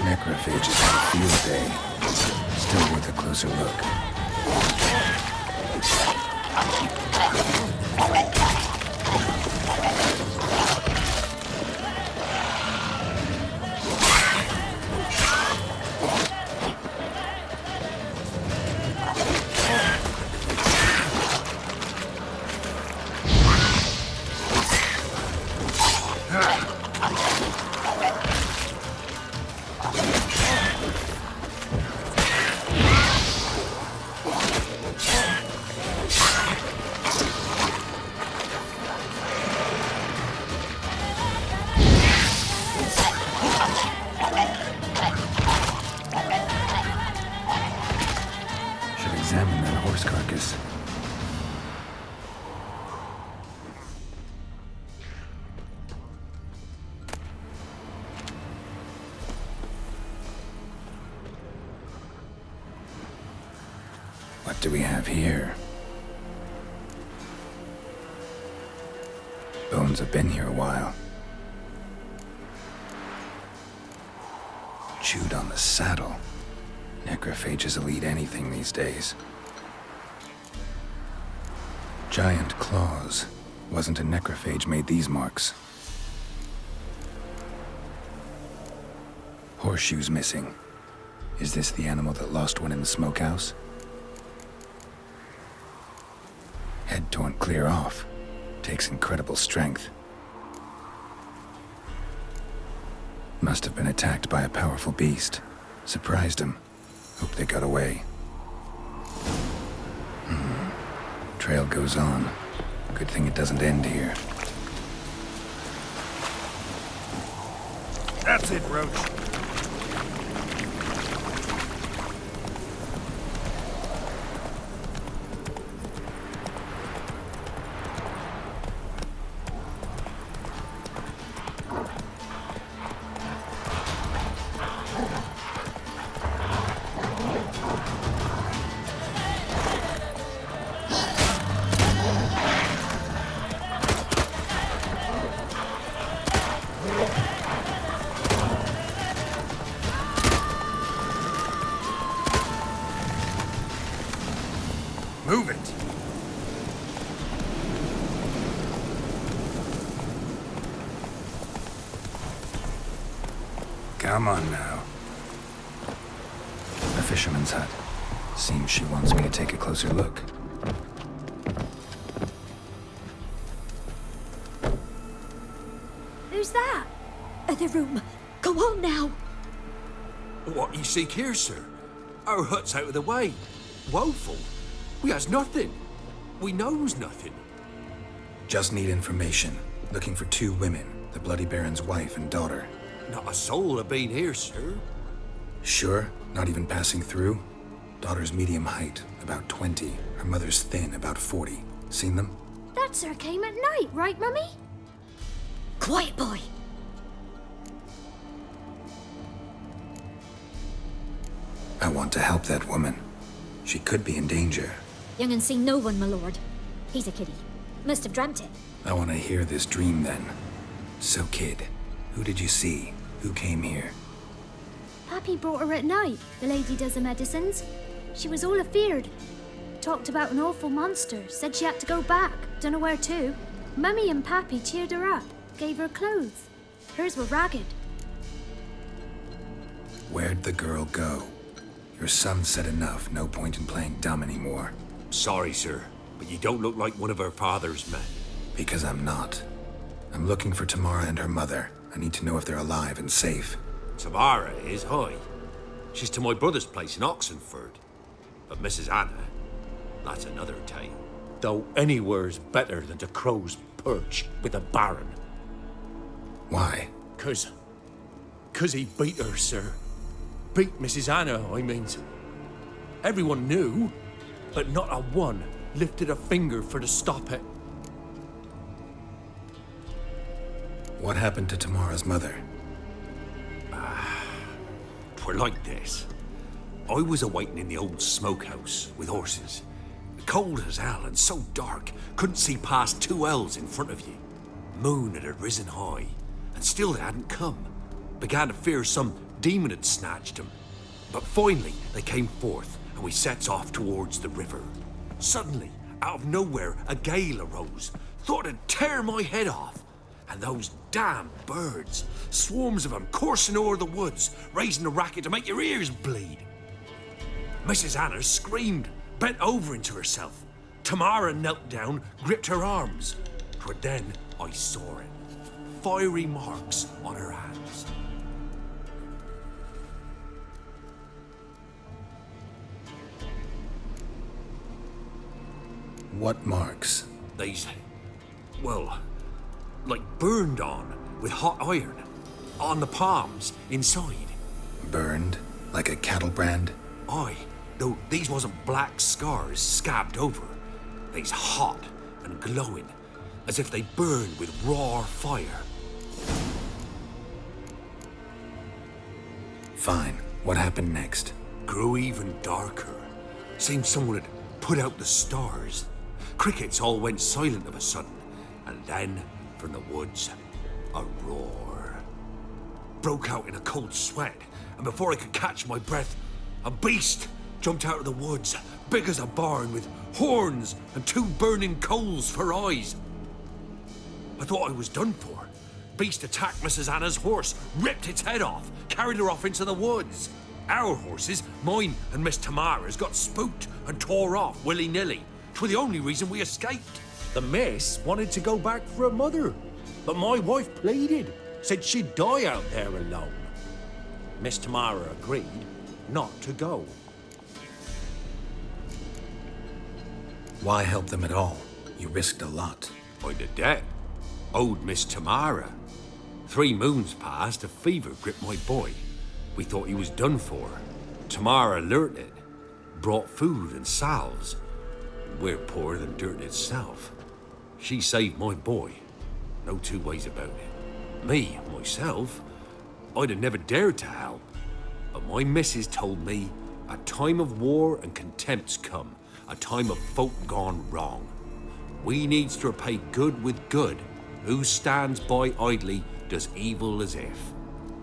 Speaker 4: Necrophages had a field day. Still worth a closer look. Examine that horse carcass. What do we have here? Bones have been here a while. Chewed on the saddle. Necrophages will eat anything these days. Giant claws. Wasn't a necrophage made these marks. Horseshoes missing. Is this the animal that lost one in the smokehouse? Head torn clear off. Takes incredible strength. Must have been attacked by a powerful beast. Surprised him. Hope they got away. Trail goes on. Good thing it doesn't end here.
Speaker 6: That's it, Roach.
Speaker 4: Come on now. A fisherman's hut. Seems she wants me to take a closer look.
Speaker 10: Who's that? Other room. Go on now.
Speaker 9: What you seek here, sir? Our hut's out of the way. Woeful. We has nothing. We knows nothing.
Speaker 4: Just need information. Looking for 2 women, the Bloody Baron's wife and daughter.
Speaker 9: Not a soul have been here, sir.
Speaker 4: Sure? Not even passing through? Daughter's medium height, about 20. Her mother's thin, about 40. Seen them?
Speaker 10: That sir came at night, right, Mummy? Quiet, boy.
Speaker 4: I want to help that woman. She could be in danger.
Speaker 10: Young and seen no one, my lord. He's a kiddie. Must have dreamt it.
Speaker 4: I want to hear this dream then. So, kid, who did you see? Who came here?
Speaker 10: Pappy brought her at night. The lady does the medicines. She was all afeared. Talked about an awful monster. Said she had to go back. Dunno where to. Mummy and Pappy cheered her up. Gave her clothes. Hers were ragged.
Speaker 4: Where'd the girl go? Your son said enough. No point in playing dumb anymore.
Speaker 9: Sorry, sir, but you don't look like one of her father's men.
Speaker 4: Because I'm not. I'm looking for Tamara and her mother. I need to know if they're alive and safe.
Speaker 9: Tamara is, hi. She's to my brother's place in Oxenford. But Mrs. Anna, that's another tale.
Speaker 2: Though anywhere's better than the Crow's Perch with a Baron.
Speaker 4: Why?
Speaker 2: 'Cause he beat her, sir. Beat Mrs. Anna, I mean. Everyone knew, but not a one lifted a finger for to stop it.
Speaker 4: What happened to Tamara's mother?
Speaker 9: Twere like this. I was awaiting in the old smokehouse with horses. Cold as hell and so dark, couldn't see past 2 ells in front of you. Moon had risen high, and still they hadn't come. Began to fear some demon had snatched them. But finally, they came forth, and we sets off towards the river. Suddenly, out of nowhere, a gale arose. Thought it'd tear my head off. And those damn birds, swarms of them coursing o'er the woods, raising a racket to make your ears bleed. Mrs. Anna screamed, bent over into herself. Tamara knelt down, gripped her arms. 'Twere then I saw it. Fiery marks on her hands.
Speaker 4: What marks?
Speaker 9: These, well, like burned on with hot iron. On the palms, inside.
Speaker 4: Burned? Like a cattle brand?
Speaker 9: Aye, though these wasn't black scars scabbed over. They's hot and glowing, as if they burned with raw fire.
Speaker 4: Fine. What happened next?
Speaker 9: Grew even darker. Seemed someone had put out the stars. Crickets all went silent of a sudden, and then, from the woods, a roar. Broke out in a cold sweat, and before I could catch my breath, a beast jumped out of the woods, big as a barn, with horns and 2 burning coals for eyes. I thought I was done for. Beast attacked Mrs. Anna's horse, ripped its head off, carried her off into the woods. Our horses, mine and Miss Tamara's, got spooked and tore off willy-nilly. 'Twere the only reason we escaped.
Speaker 2: The miss wanted to go back for her mother, but my wife pleaded, said she'd die out there alone. Miss Tamara agreed not to go.
Speaker 4: Why help them at all? You risked a lot.
Speaker 9: By the debt. Owed Miss Tamara. 3 moons passed, a fever gripped my boy. We thought he was done for. Tamara learnt it. Brought food and salves. We're poorer than dirt itself. She saved my boy. No 2 ways about it. Me, myself, I'd have never dared to help. But my missus told me a time of war and contempt's come. A time of folk gone wrong. We needs to repay good with good. Who stands by idly does evil as if.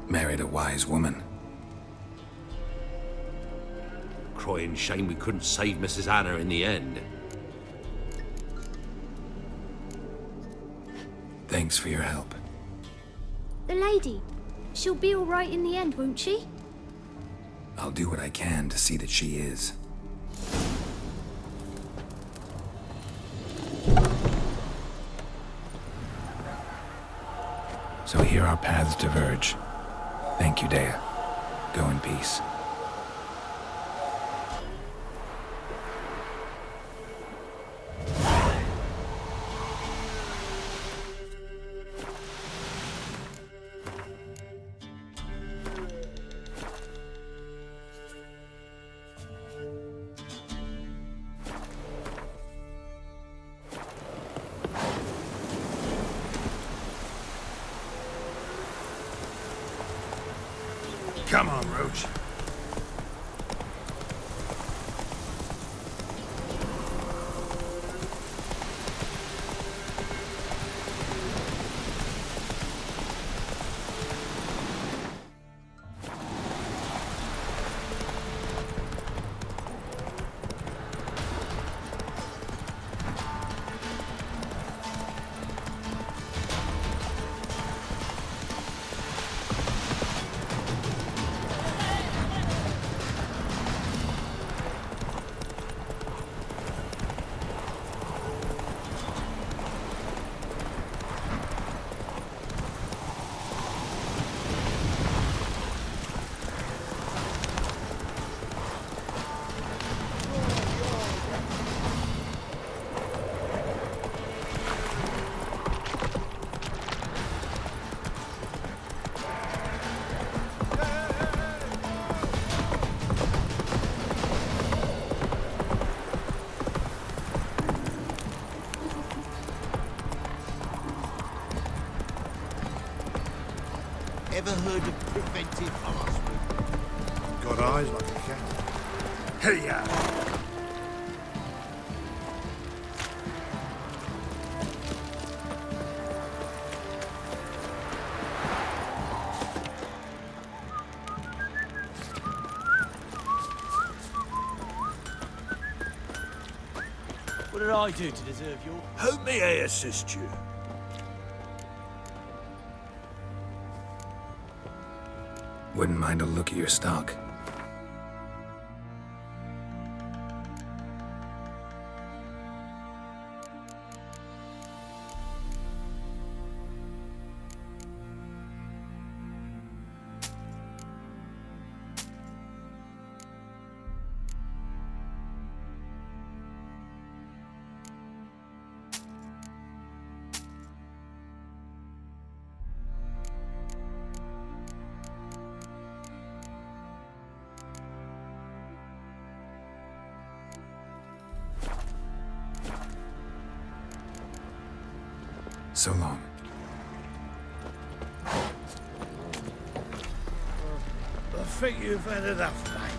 Speaker 4: Married a wise woman.
Speaker 9: Crying shame we couldn't save Mrs. Anna in the end.
Speaker 4: Thanks for your help.
Speaker 10: The lady. She'll be all right in the end, won't she?
Speaker 4: I'll do what I can to see that she is. So here our paths diverge. Thank you, Dea. Go in peace.
Speaker 9: Come on, Roach.
Speaker 5: Ever heard of preventive arson?
Speaker 6: Got eyes like a cat.
Speaker 9: Hey, ya!
Speaker 6: What did I do to deserve your...
Speaker 9: How may I assist you?
Speaker 4: Wouldn't mind a look at your stock. So long.
Speaker 6: I think you've had enough, mate.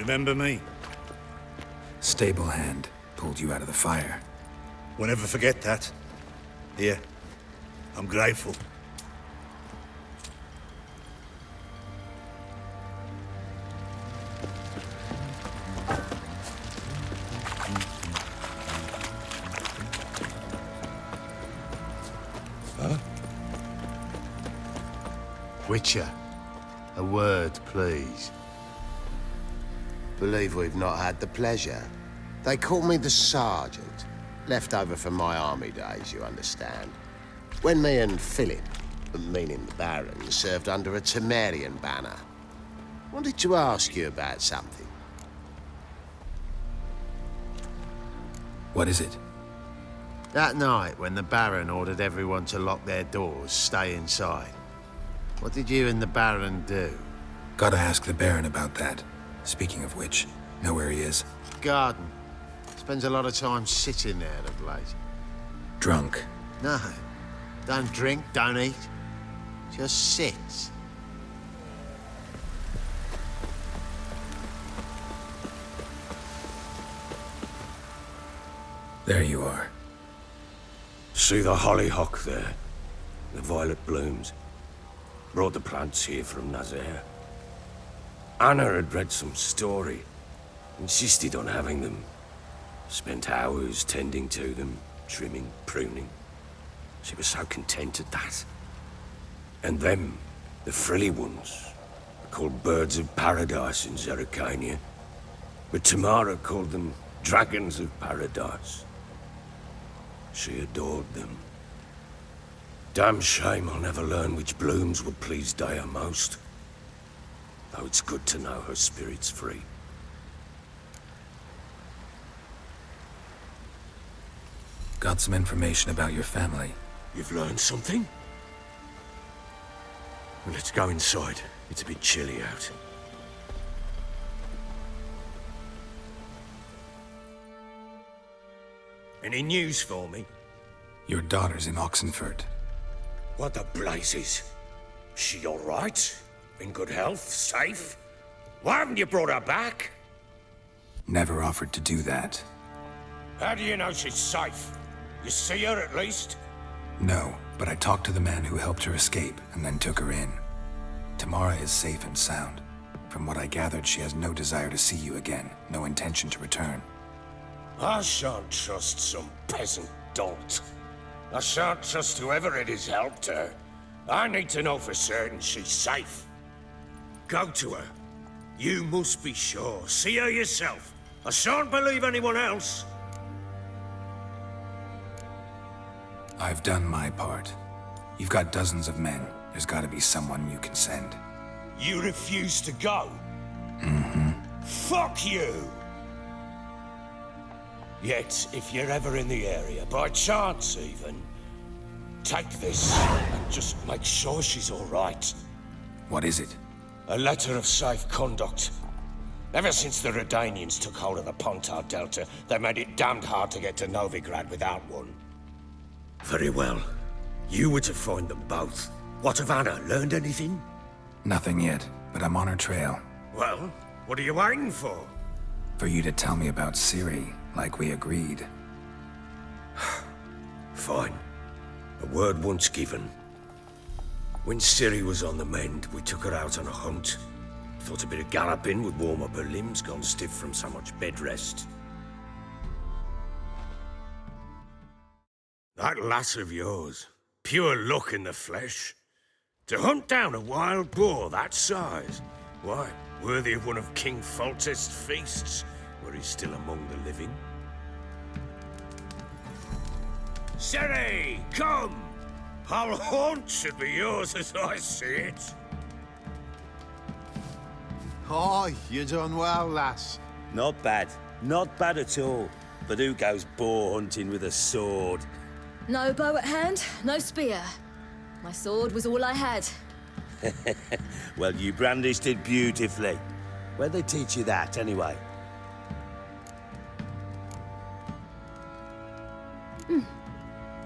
Speaker 6: Remember me?
Speaker 4: Stable hand pulled you out of the fire.
Speaker 6: We'll never forget that. Here, I'm grateful.
Speaker 11: Witcher, a word, please. Believe we've not had the pleasure. They call me the Sergeant. Left over from my army days, you understand. When me and Philip, meaning the Baron, served under a Temerian banner. Wanted to ask you about something.
Speaker 4: What is it?
Speaker 11: That night, when the Baron ordered everyone to lock their doors, stay inside. What did you and the Baron do?
Speaker 4: Gotta ask the Baron about that. Speaking of which, know where he is?
Speaker 11: Garden. Spends a lot of time sitting there of late.
Speaker 4: Drunk.
Speaker 11: No. Don't drink, don't eat. Just sits.
Speaker 4: There you are.
Speaker 2: See the hollyhock there? The violet blooms. Brought the plants here from Nazaire. Anna had read some story. Insisted on having them. Spent hours tending to them, trimming, pruning. She was so content at that. And them, the frilly ones, are called birds of paradise in Zerrikania. But Tamara called them dragons of paradise. She adored them. Damn shame I'll never learn which blooms would please Daya most. Though it's good to know her spirit's free.
Speaker 4: Got some information about your family.
Speaker 2: You've learned something? Well, let's go inside. It's a bit chilly out. Any news for me?
Speaker 4: Your daughter's in Oxenfurt.
Speaker 2: What the blazes? She all right? In good health? Safe? Why haven't you brought her back?
Speaker 4: Never offered to do that.
Speaker 2: How do you know she's safe? You see her at least?
Speaker 4: No, but I talked to the man who helped her escape and then took her in. Tamara is safe and sound. From what I gathered, she has no desire to see you again, no intention to return.
Speaker 2: I shan't trust some peasant dolt. I shan't trust whoever it is helped her. I need to know for certain she's safe. Go to her. You must be sure. See her yourself. I shan't believe anyone else.
Speaker 4: I've done my part. You've got dozens of men. There's gotta be someone you can send.
Speaker 2: You refuse to go?
Speaker 4: Mm-hmm.
Speaker 2: Fuck you! Yet, if you're ever in the area, by chance even, take this and just make sure she's all right.
Speaker 4: What is it?
Speaker 2: A letter of safe conduct. Ever since the Redanians took hold of the Pontar Delta, they made it damned hard to get to Novigrad without one. Very well. You were to find them both. What of Anna? Learned anything?
Speaker 4: Nothing yet, but I'm on her trail.
Speaker 2: Well, what are you waiting for?
Speaker 4: For you to tell me about Ciri, like we agreed.
Speaker 2: Fine. A word once given. When Ciri was on the mend, we took her out on a hunt. Thought a bit of galloping would warm up her limbs, gone stiff from so much bed rest. That lass of yours, pure luck in the flesh. To hunt down a wild boar that size, why, worthy of one of King Foltest's feasts, where he's still among the living. Ciri, come! Our haunt should be yours as I see it.
Speaker 11: Oh, you done well, lass.
Speaker 12: Not bad. Not bad at all. But who goes boar hunting with a sword?
Speaker 13: No bow at hand, no spear. My sword was all I had.
Speaker 12: Well, you brandished it beautifully. Where'd they teach you that, anyway?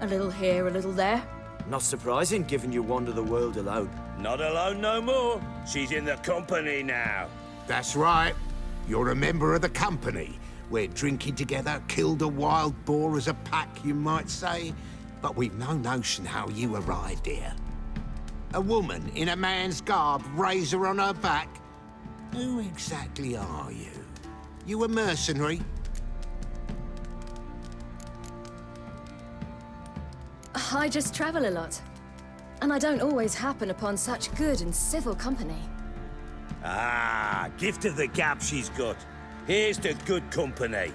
Speaker 13: A little here, a little there.
Speaker 8: Not surprising, given you wander the world alone.
Speaker 12: Not alone no more. She's in the company now.
Speaker 5: That's right. You're a member of the company. We're drinking together, killed a wild boar as a pack, you might say. But we've no notion how you arrived here. A woman in a man's garb, razor on her back. Who exactly are you? You a mercenary?
Speaker 13: I just travel a lot. And I don't always happen upon such good and civil company.
Speaker 12: Ah, gift of the gab she's got. Here's to good company.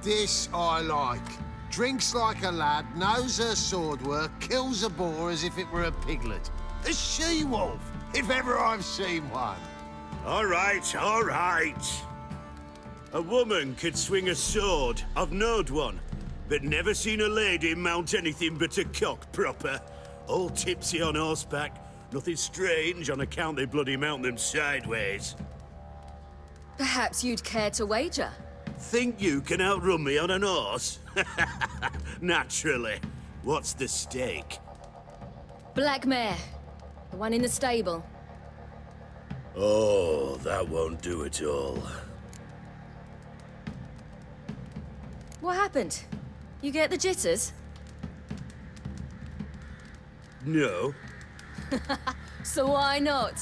Speaker 11: This I like. Drinks like a lad, knows her sword work, kills a boar as if it were a piglet. A she-wolf, if ever I've seen one.
Speaker 6: All right, all right. A woman could swing a sword. I've knowed one. But never seen a lady mount anything but a cock proper. All tipsy on horseback. Nothing strange on account they bloody mount them sideways.
Speaker 13: Perhaps you'd care to wager?
Speaker 6: Think you can outrun me on an horse? Naturally. What's the stake?
Speaker 13: Black mare. The one in the stable.
Speaker 2: Oh, that won't do at all.
Speaker 13: What happened? You get the jitters?
Speaker 6: No.
Speaker 13: So why not?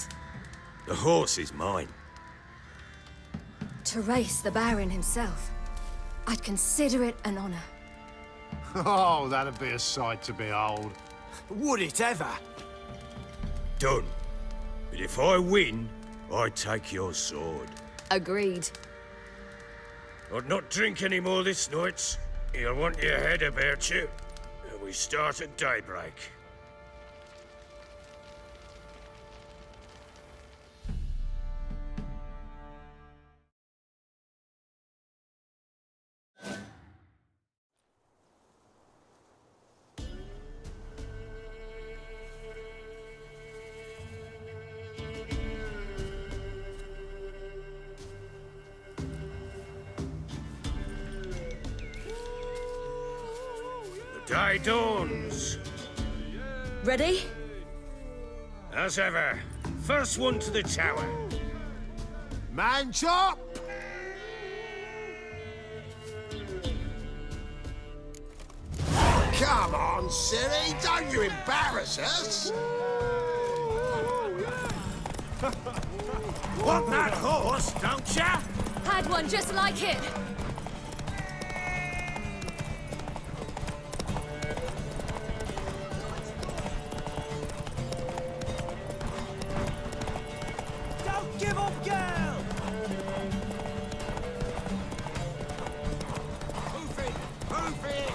Speaker 2: The horse is mine.
Speaker 13: To race the Baron himself. I'd consider it an honor.
Speaker 11: Oh, that'd be a sight to behold.
Speaker 3: Would it ever?
Speaker 2: Done. But if I win, I take your sword.
Speaker 13: Agreed.
Speaker 2: I'd not drink any more this night. You'll want your head about you. We start at daybreak. Day dawns.
Speaker 13: Ready?
Speaker 2: As ever, first one to the tower.
Speaker 11: Man chop! Come on, silly, don't you embarrass us!
Speaker 2: Want that horse, don't ya?
Speaker 13: Had one just like it.
Speaker 3: Give up, girl!
Speaker 5: Move it! Move it!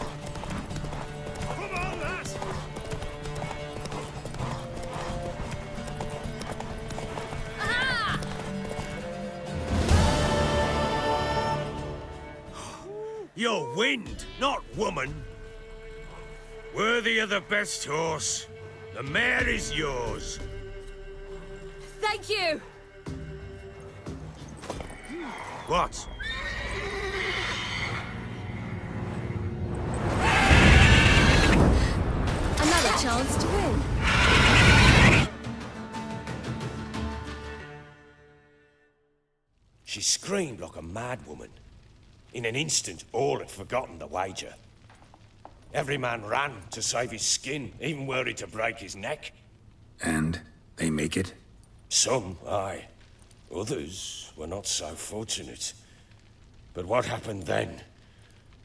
Speaker 2: Come on, lass!
Speaker 13: Aha!
Speaker 2: You're wind, not woman. Worthy of the best horse. The mare is yours.
Speaker 13: Thank you!
Speaker 2: What?
Speaker 13: Another chance to win.
Speaker 2: She screamed like a mad woman. In an instant, all had forgotten the wager. Every man ran to save his skin, even worried to break his neck.
Speaker 4: And they make it?
Speaker 2: Some, aye. Others were not so fortunate. But what happened then?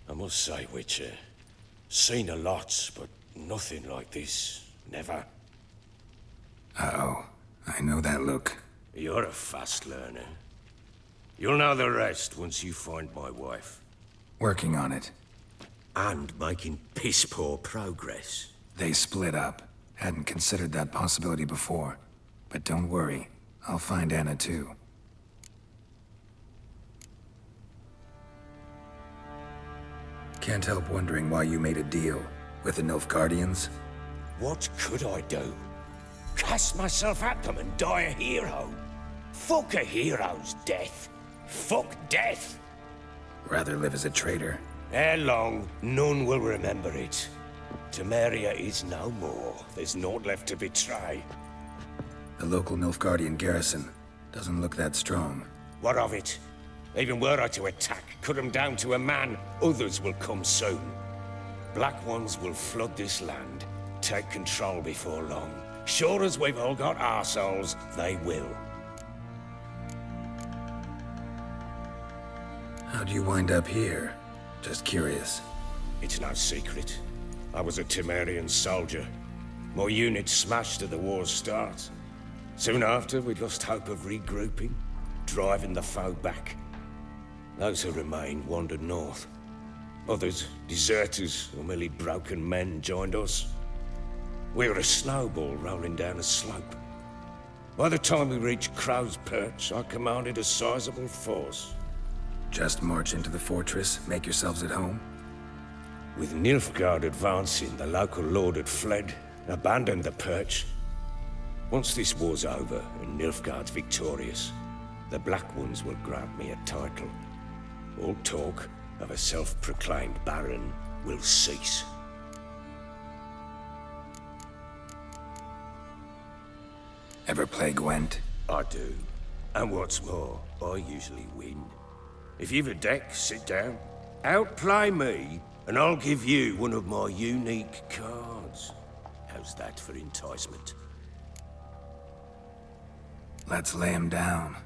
Speaker 2: I must say, Witcher, seen a lot, but nothing like this. Never.
Speaker 4: Uh-oh. I know that look.
Speaker 2: You're a fast learner. You'll know the rest once you find my wife.
Speaker 4: Working on it.
Speaker 2: And making piss-poor progress.
Speaker 4: They split up. Hadn't considered that possibility before. But don't worry. I'll find Anna too. Can't help wondering why you made a deal with the Nilfgaardians.
Speaker 2: What could I do? Cast myself at them and die a hero? Fuck a hero's death. Fuck death.
Speaker 4: Rather live as a traitor.
Speaker 2: Ere long, none will remember it. Temeria is no more. There's naught left to betray.
Speaker 4: The local Nilfgaardian garrison doesn't look that strong.
Speaker 2: What of it? Even were I to attack, cut them down to a man, others will come soon. Black Ones will flood this land, take control before long. Sure as we've all got arseholes, they will.
Speaker 4: How'd you wind up here? Just curious.
Speaker 2: It's no secret. I was a Temerian soldier. My unit smashed at the war's start. Soon after, we lost hope of regrouping, driving the foe back. Those who remained wandered north. Others, deserters or merely broken men, joined us. We were a snowball rolling down a slope. By the time we reached Crow's Perch, I commanded a sizable force.
Speaker 4: Just march into the fortress, make yourselves at home?
Speaker 2: With Nilfgaard advancing, the local lord had fled, abandoned the Perch. Once this war's over and Nilfgaard's victorious, the Black Ones will grant me a title. All talk of a self-proclaimed Baron will cease.
Speaker 4: Ever play Gwent?
Speaker 2: I do. And what's more, I usually win. If you've a deck, sit down. Outplay me, and I'll give you one of my unique cards. How's that for enticement?
Speaker 4: Let's lay him down.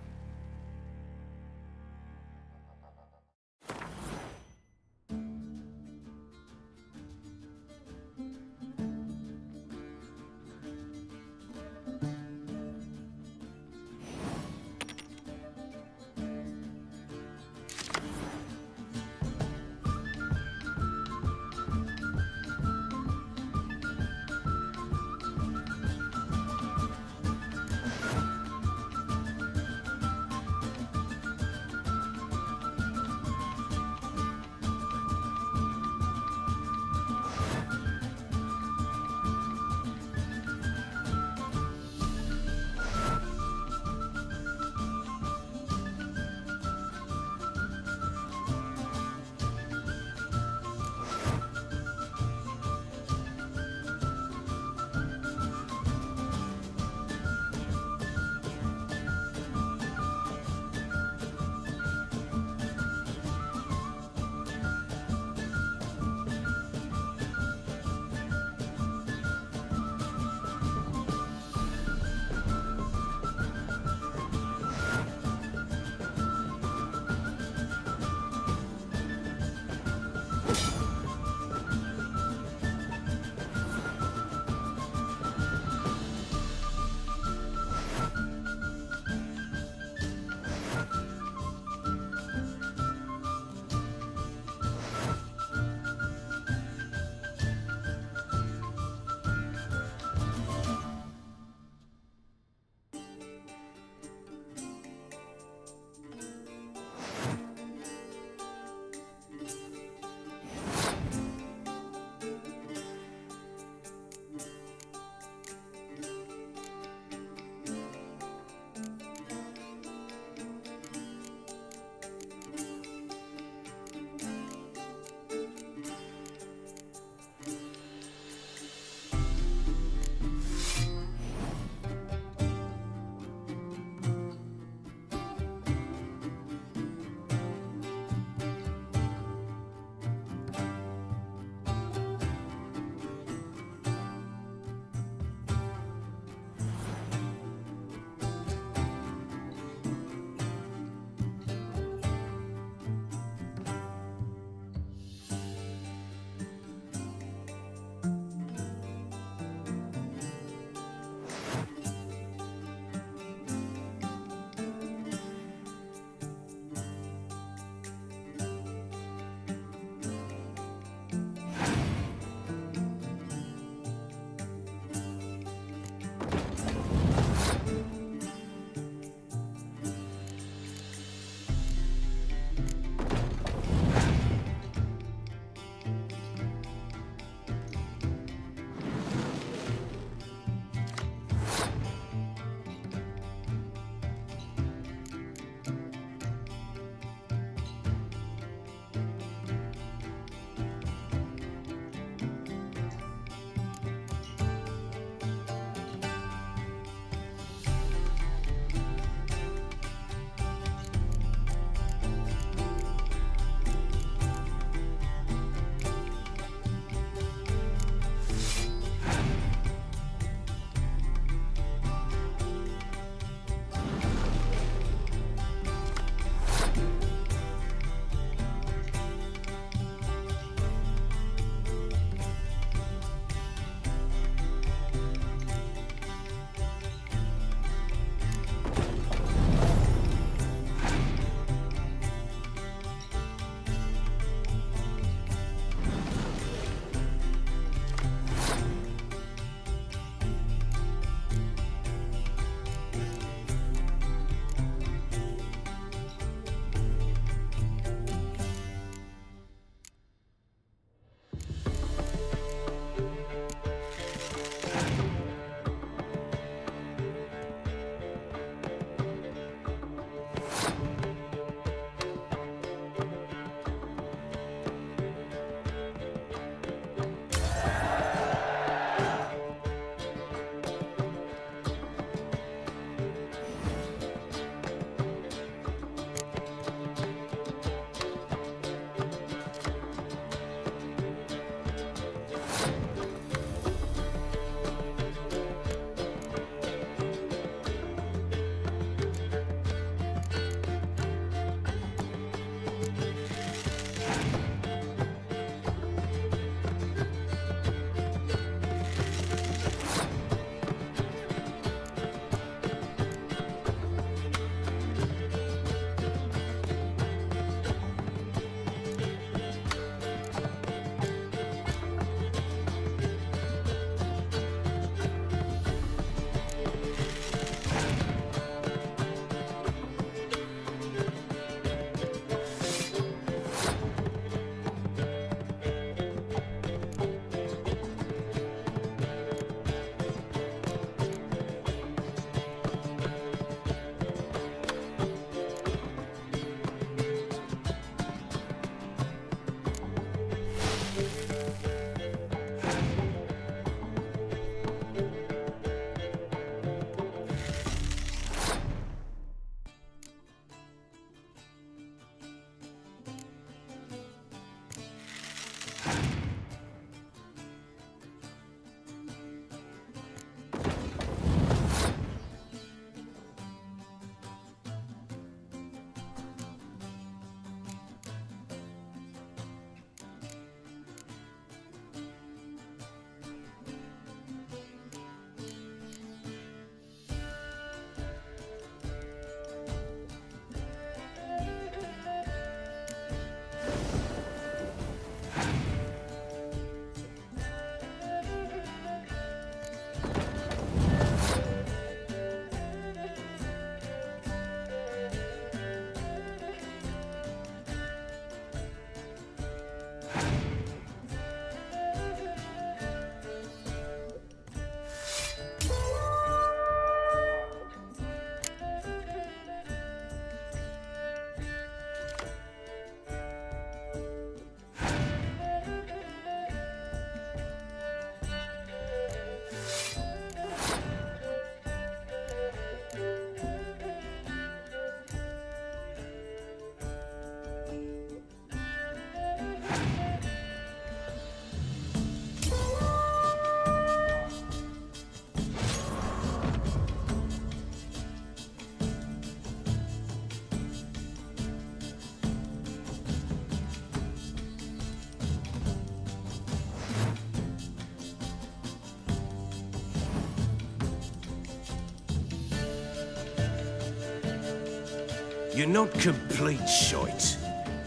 Speaker 2: You're not complete shite,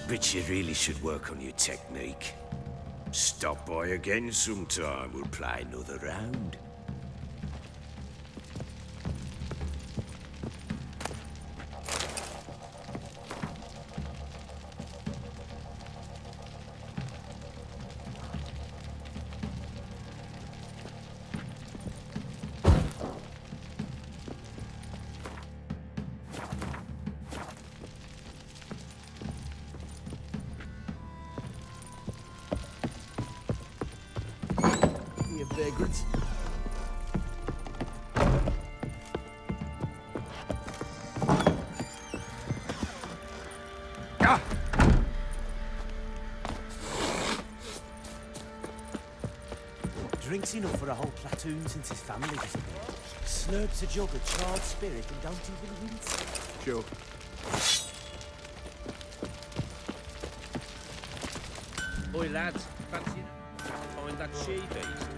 Speaker 2: but you really should work on your technique. Stop by again sometime, we'll play another round.
Speaker 3: Vagrants.
Speaker 14: Drinks enough for a whole platoon since his family disappeared. Slurps a jug of charred spirit and don't even wince.
Speaker 3: Sure.
Speaker 8: Oi, lads, fancy find that she-beast?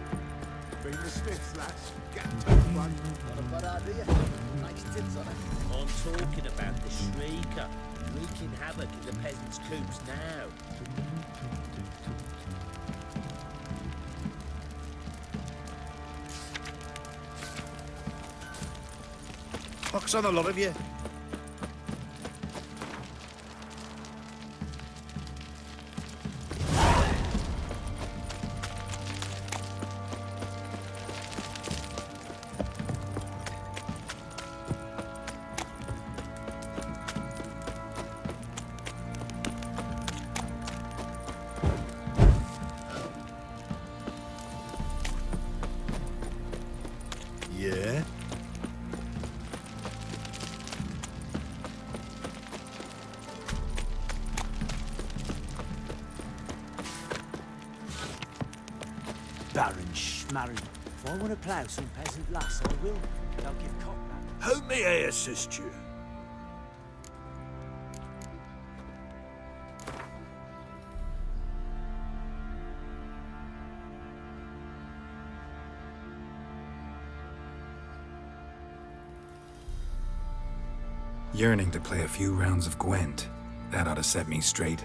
Speaker 3: Bring the Smiths, lads. Get tough one. Not a bad idea. Nice tips on it.
Speaker 8: I'm talking about the Shrieker, wreaking havoc in the peasants' coops now.
Speaker 3: Pox on a lot of you. Yeah?
Speaker 14: Baron Schmarren. If I want to plough some peasant lass, I will. They'll give cock back.
Speaker 6: How may I assist you?
Speaker 4: Yearning to play a few rounds of Gwent. That ought to set me straight.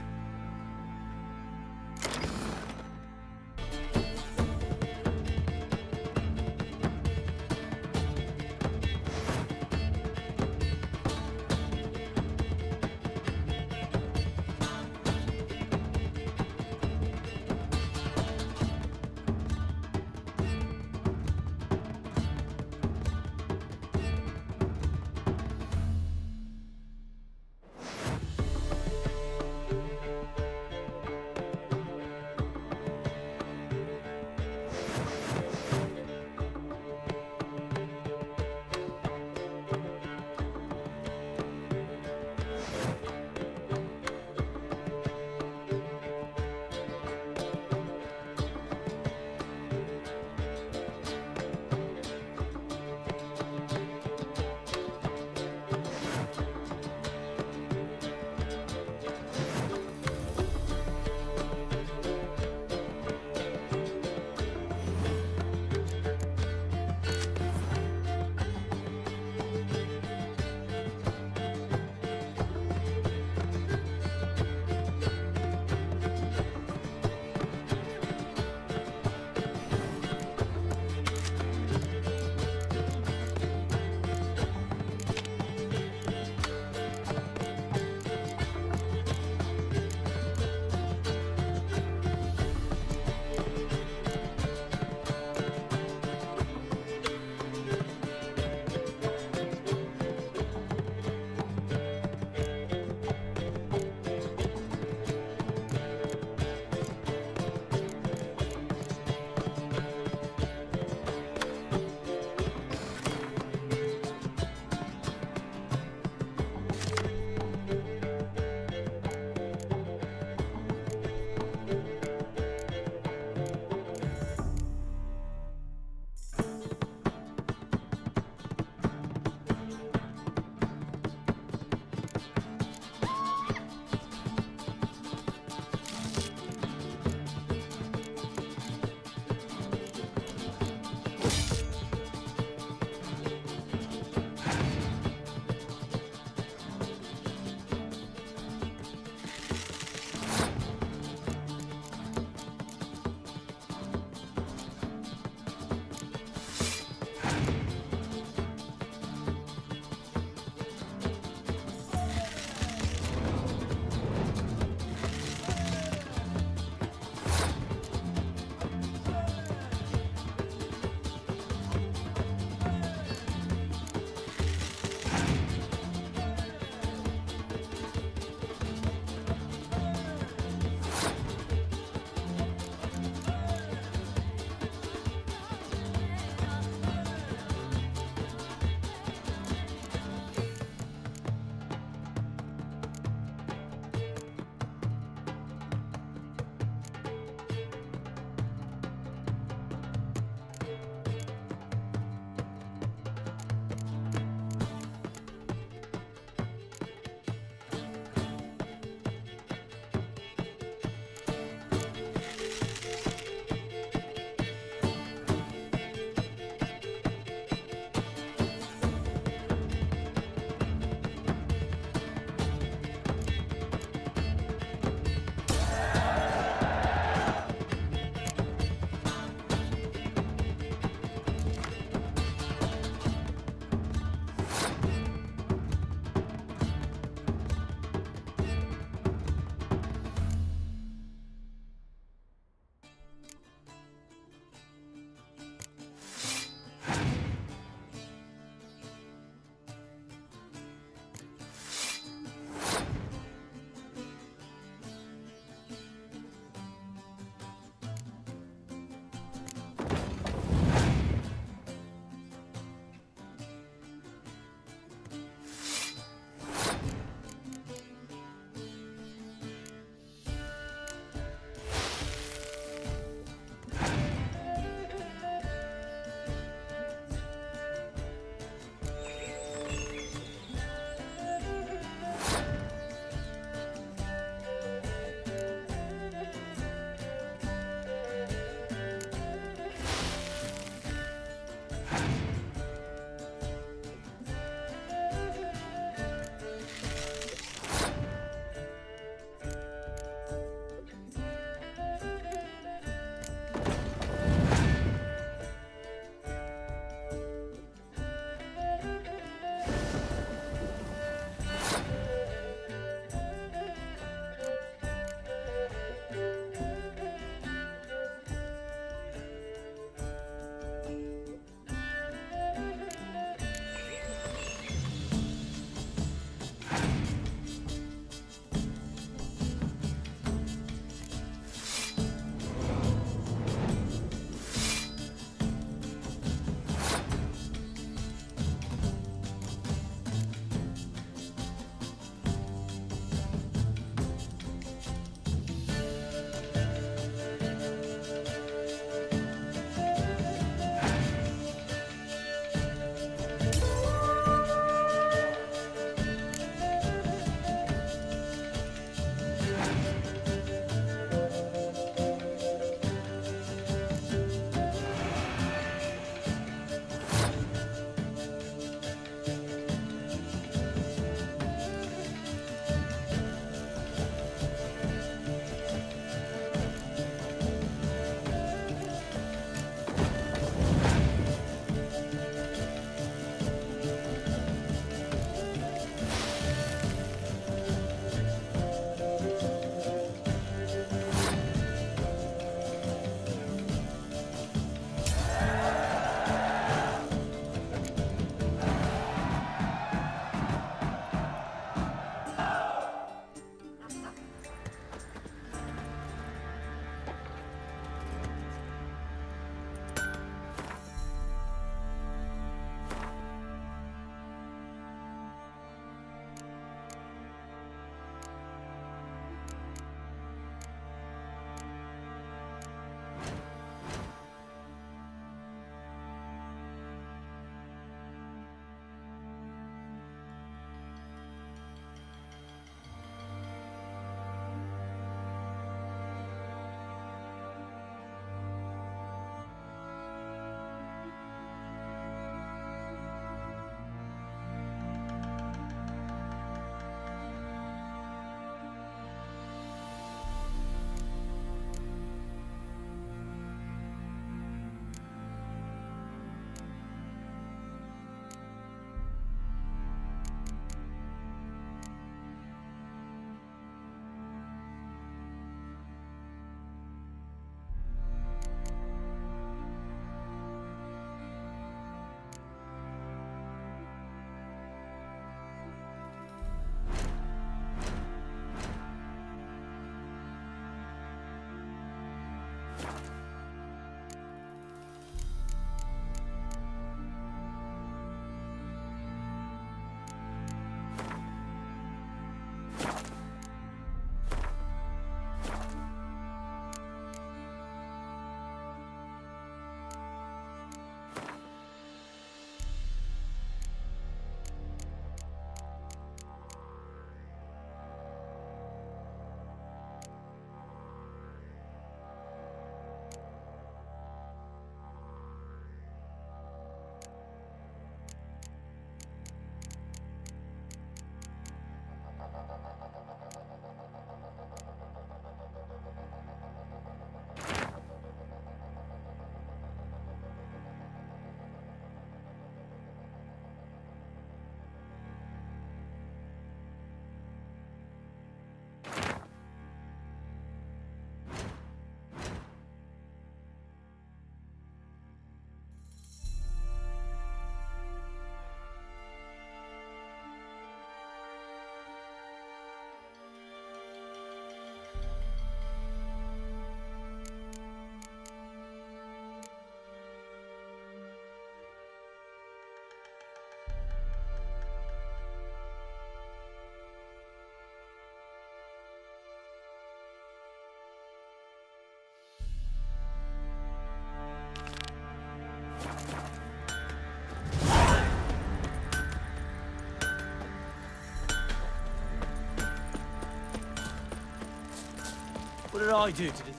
Speaker 14: What did I do to this?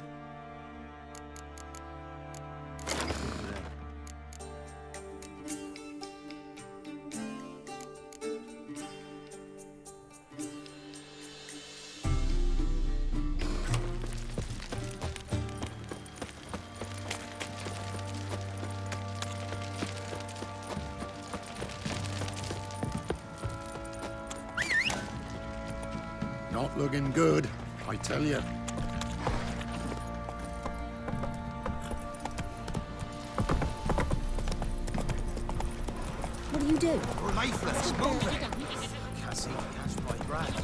Speaker 5: Not looking good, I tell you.
Speaker 13: What do you do?
Speaker 5: Lifeless, move it!
Speaker 14: Can't seem to catch my breath.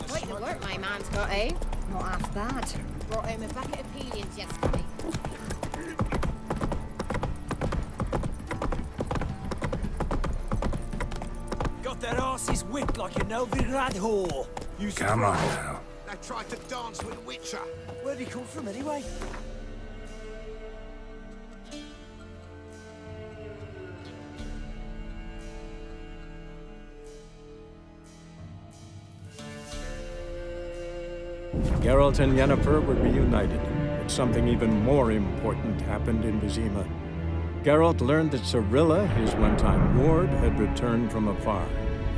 Speaker 15: Quite the work my man's got, eh?
Speaker 13: Not half bad.
Speaker 15: Brought home a bucket of peelings yesterday.
Speaker 14: Got their asses whipped like an Novigrad whore. You
Speaker 4: Come on
Speaker 14: surprised?
Speaker 4: now.
Speaker 5: They tried to dance with Witcher.
Speaker 14: Where'd he come from anyway?
Speaker 1: Geralt and Yennefer were reunited, but something even more important happened in Vizima. Geralt learned that Cirilla, his one-time ward, had returned from afar,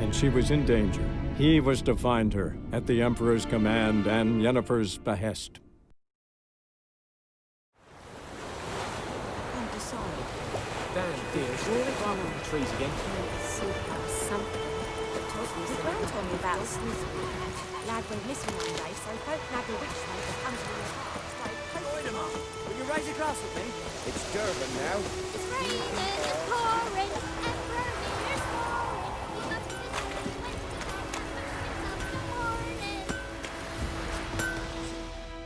Speaker 1: and she was in danger. He was to find her, at the Emperor's command and Yennefer's behest.
Speaker 8: Undecided. Damn, dear, surely climb up the trees again.
Speaker 15: See, that was something. The Gran told me about lad went missing one day, so folk nagged a witch snake that comes in the park.
Speaker 14: Join him up. Will you raise a glass with me?
Speaker 3: It's Durban now.
Speaker 10: It's raining, it's pouring, Emperor, it's pouring. We must visit the winter morning.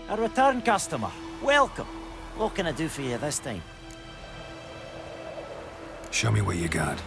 Speaker 14: A return customer. Welcome. What can I do for you this time?
Speaker 4: Show me what you got.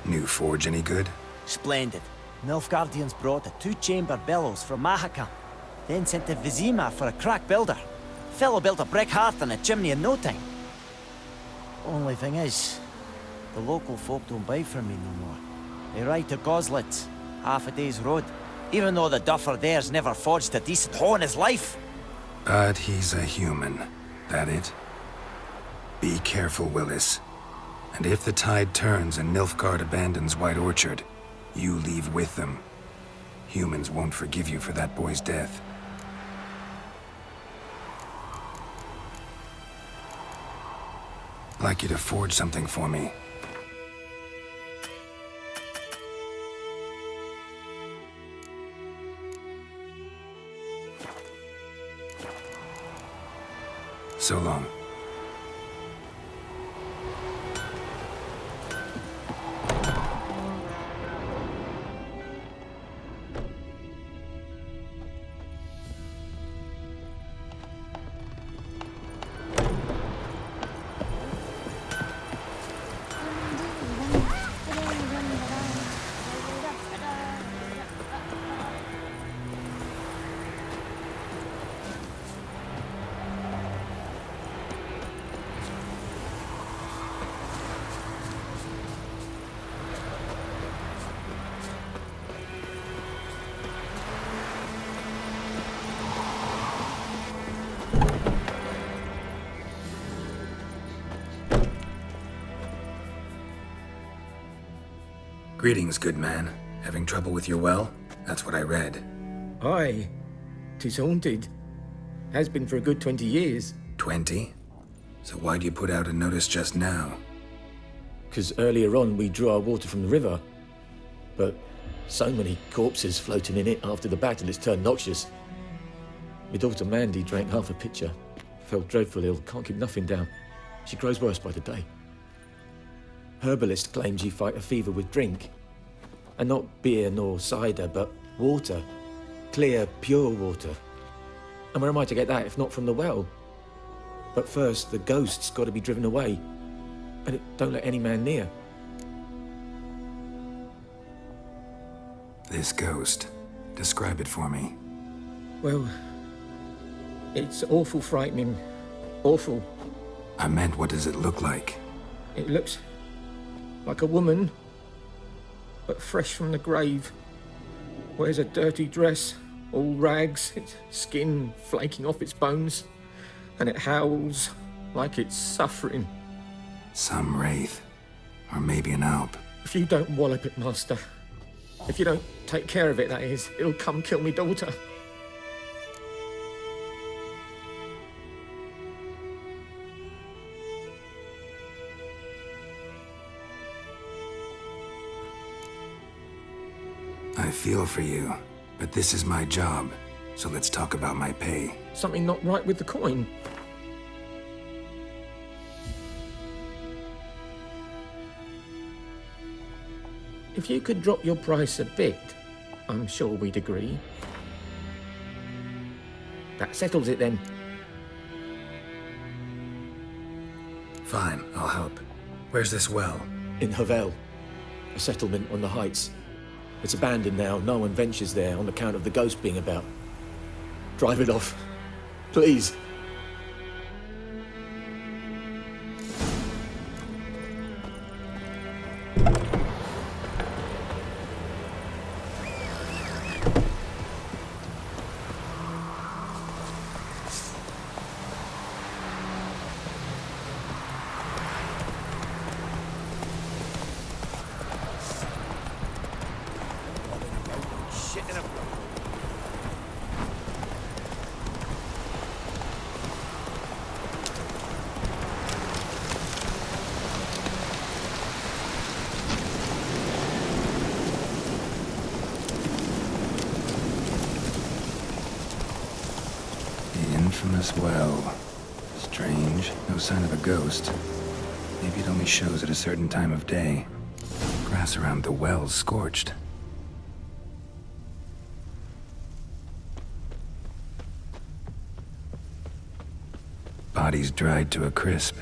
Speaker 4: New forge any good?
Speaker 14: Splendid. Nilfgaardians brought a two-chamber bellows from Mahakam, then sent to Vizima for a crack builder. Fellow built a brick hearth and a chimney in no time. Only thing is, the local folk don't buy from me no more. They ride to Goslitz, half a day's road, even though the duffer there's never forged a decent hoe in his life.
Speaker 4: But he's a human. That it? Be careful, Willis. And if the tide turns and Nilfgaard abandons White Orchard, you leave with them. Humans won't forgive you for that boy's death. I'd like you to forge something for me. So long. Greetings, good man. Having trouble with your well? That's what I read.
Speaker 16: Aye. 'Tis haunted. Has been for a good 20 years.
Speaker 4: 20? So why do you put out a notice just now?
Speaker 16: 'Cause earlier on we drew our water from the river. But so many corpses floating in it after the battle it's turned noxious. My daughter Mandy drank half a pitcher. Fell dreadful ill, can't keep nothing down. She grows worse by the day. Herbalist claims you fight a fever with drink. And not beer nor cider, but water. Clear, pure water. And where am I to get that if not from the well? But first, the ghost's got to be driven away. And it don't let any man near.
Speaker 4: This ghost. Describe it for me.
Speaker 16: Well, it's awful frightening. Awful.
Speaker 4: I meant, what does it look like?
Speaker 16: It looks like a woman, but fresh from the grave. Wears a dirty dress, all rags, its skin flaking off its bones, and it howls like it's suffering.
Speaker 4: Some wraith. Or maybe an alp.
Speaker 16: If you don't wallop it, Master, if you don't take care of it, that is, it'll come kill me daughter.
Speaker 4: I feel for you, but this is my job, so let's talk about my pay.
Speaker 16: Something not right with the coin. If you could drop your price a bit, I'm sure we'd agree. That settles it then.
Speaker 4: Fine, I'll help. Where's this well?
Speaker 16: In Havel, a settlement on the heights. It's abandoned now. No one ventures there on account of the ghost being about. Drive it off. Please.
Speaker 4: Infamous well. Strange. No sign of a ghost. Maybe it only shows at a certain time of day. Grass around the well's scorched. Bodies dried to a crisp.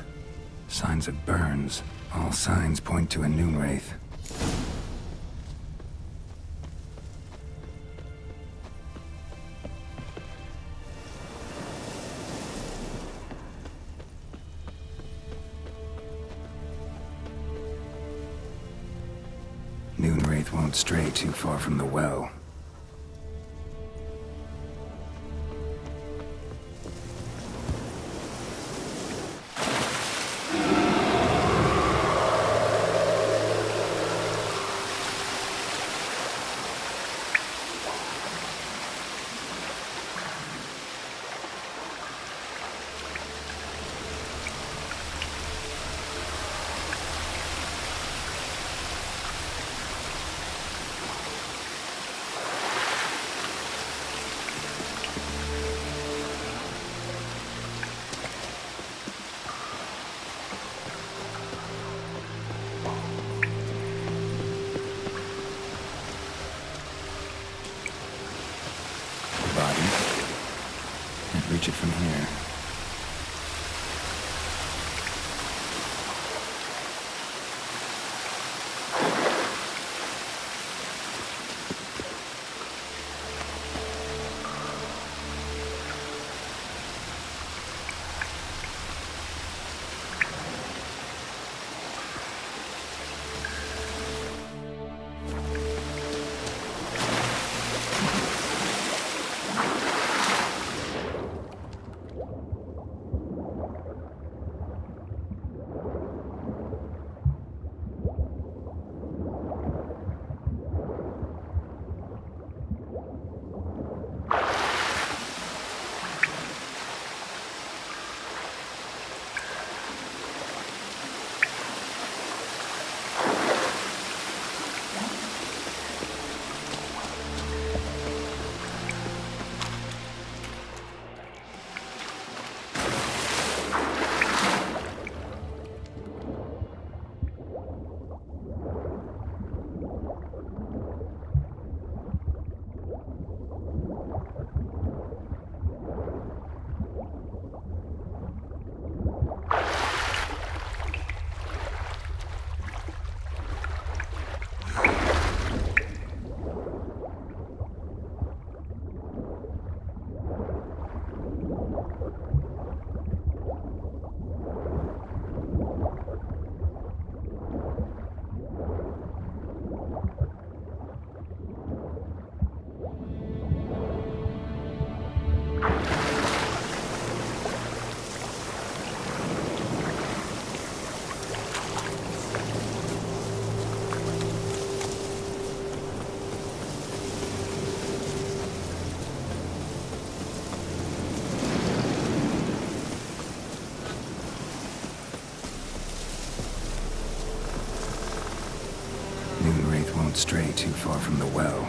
Speaker 4: Signs of burns. All signs point to a noon wraith. Noonwraith won't stray too far from the well. Don't stray too far from the well.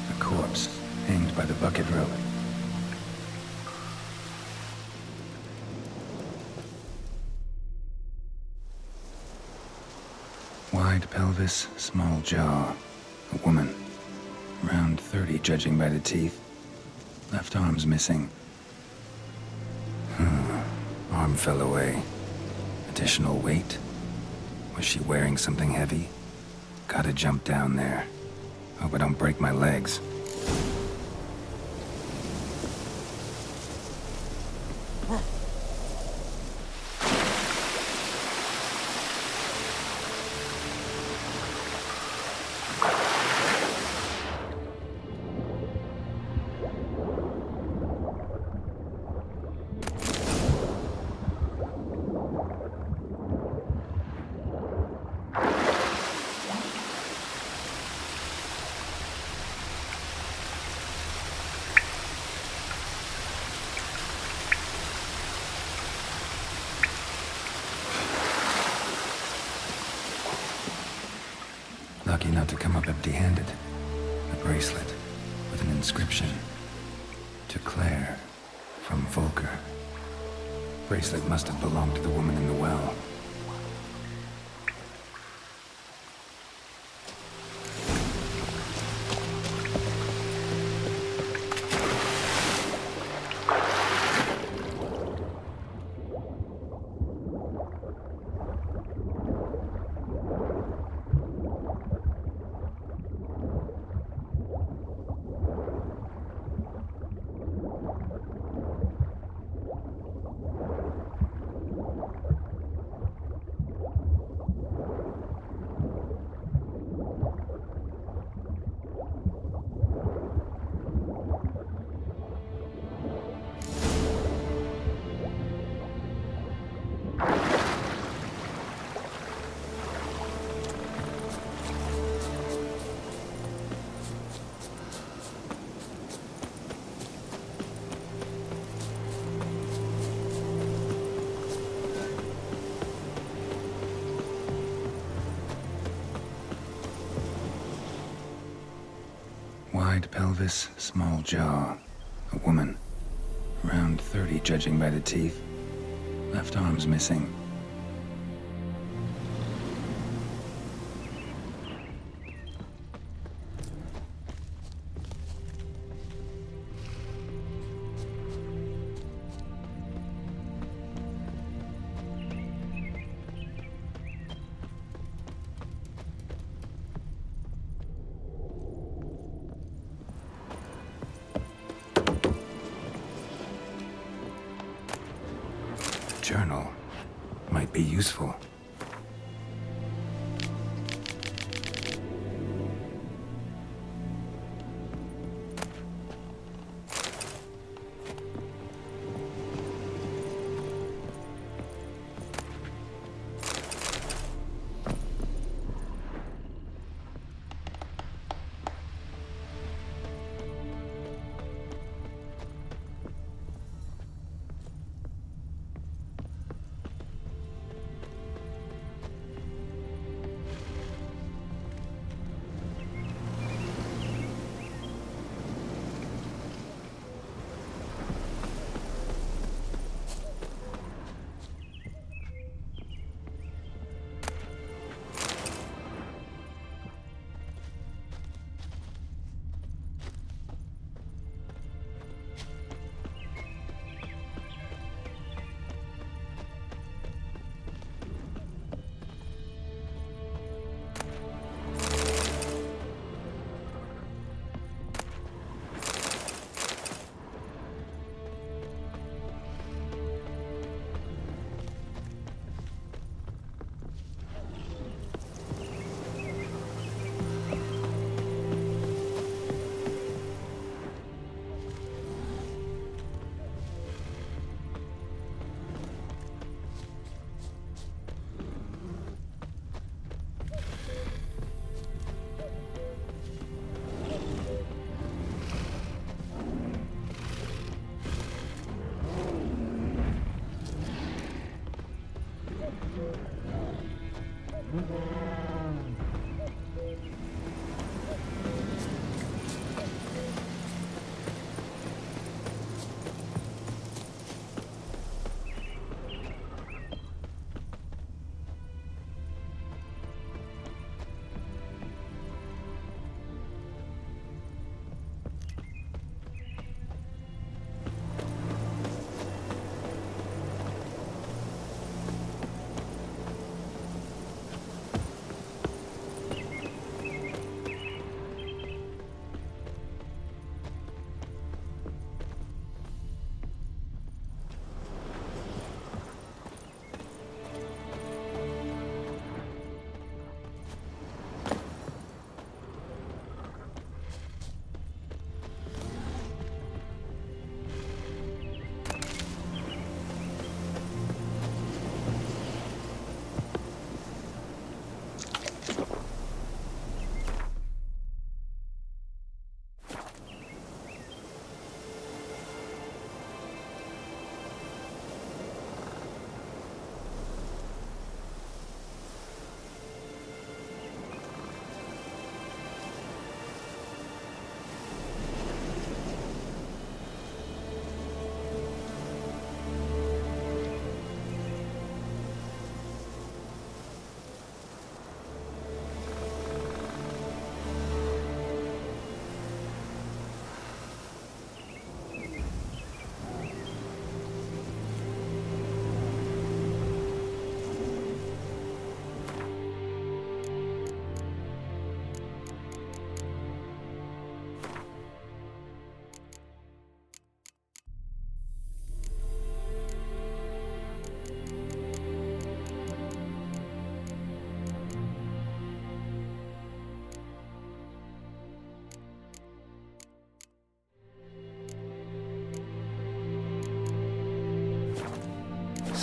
Speaker 4: A corpse hanged by the bucket rope. Wide pelvis, small jaw. A woman. Around 30, judging by the teeth. Left arm's missing. Arm fell away. Additional weight? Was she wearing something heavy? Gotta jump down there. Hope I don't break my legs. Lucky not to come up empty-handed. A bracelet with an inscription. To Claire, from Volker. Bracelet must have belonged to the woman in the well. Wide pelvis, small jaw. A woman. Around 30, judging by the teeth. Left arm's missing. Journal might be useful.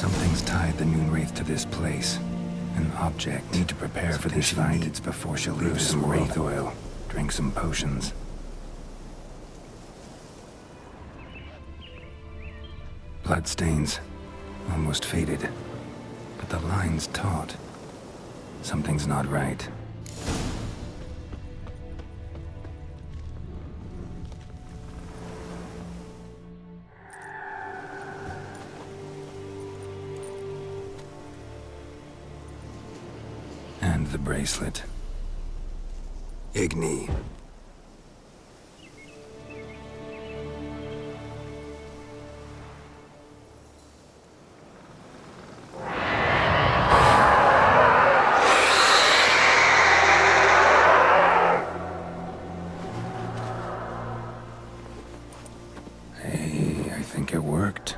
Speaker 4: Something's tied the Moonwraith to this place. An object. Need to prepare for this fight. It's before she'll leave some wraith oil. Drink some potions. Bloodstains. Almost faded. But the line's taut. Something's not right. And the bracelet. Igni. Hey, I think it worked.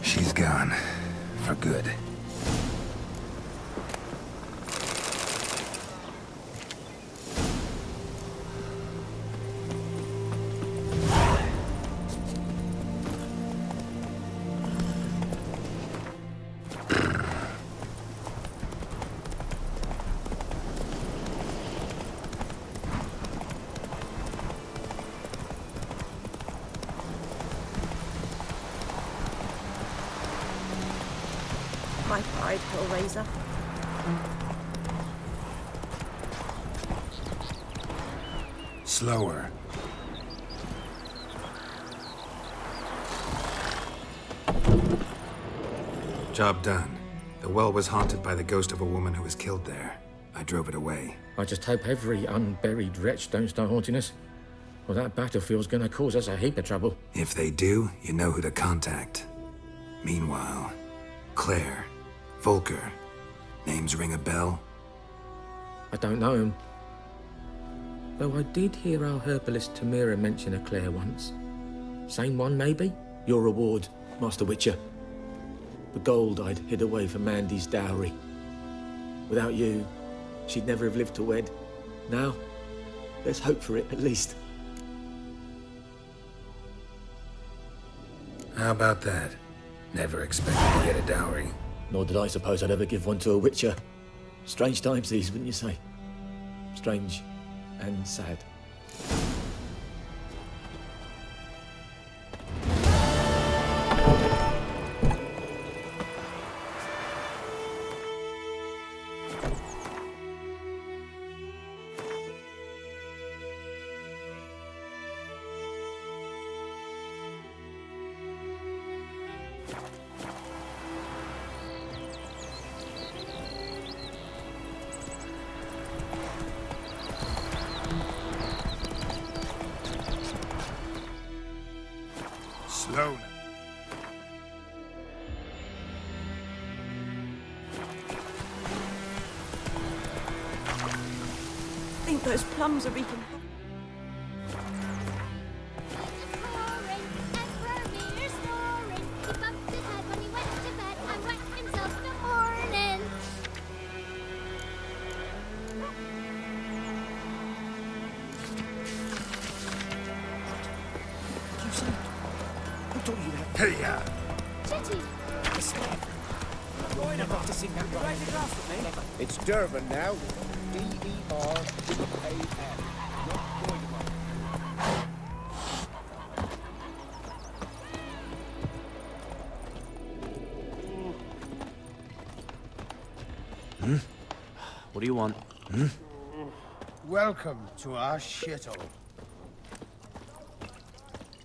Speaker 4: She's gone. For good.
Speaker 15: My pride, Hellraiser.
Speaker 4: Slower. Job done. The well was haunted by the ghost of a woman who was killed there. I drove it away.
Speaker 16: I just hope every unburied wretch don't start haunting us. Well, that battlefield's gonna cause us a heap of trouble.
Speaker 4: If they do, you know who to contact. Meanwhile, Claire, Volker, Names ring a bell?
Speaker 16: I don't know him. Though I did hear our herbalist Tamira mention a Claire once. Same one, maybe? Your reward, Master Witcher. The gold I'd hid away for Mandy's dowry. Without you, she'd never have lived to wed. Now, let's hope for it, at least.
Speaker 4: How about that? Never expected to get a dowry.
Speaker 16: Nor did I suppose I'd ever give one to a Witcher. Strange times these, wouldn't you say? Strange and sad.
Speaker 5: Sloane.
Speaker 15: I think those plums are wreaking havoc.
Speaker 5: Hey-ya!
Speaker 10: Chitty!
Speaker 3: It's Durban now. D-E-R-B-A-N.
Speaker 14: What do you want?
Speaker 3: Welcome to our shithole.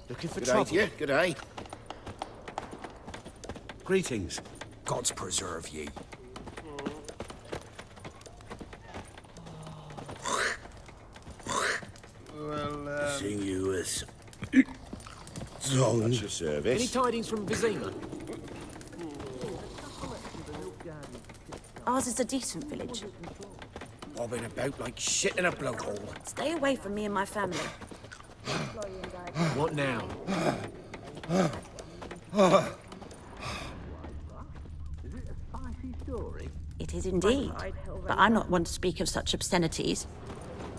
Speaker 14: Looking for
Speaker 3: Good
Speaker 14: trouble?
Speaker 3: day to you. Good day.
Speaker 9: Greetings.
Speaker 4: Gods preserve ye.
Speaker 3: Well,
Speaker 2: Seeing you as...
Speaker 3: What's your service?
Speaker 16: Any tidings from Vizima?
Speaker 15: Ours is a decent village.
Speaker 3: Bobbing about like shit in a blowhole.
Speaker 15: Stay away from me and my family.
Speaker 16: What now?
Speaker 15: It is indeed. But I'm not one to speak of such obscenities.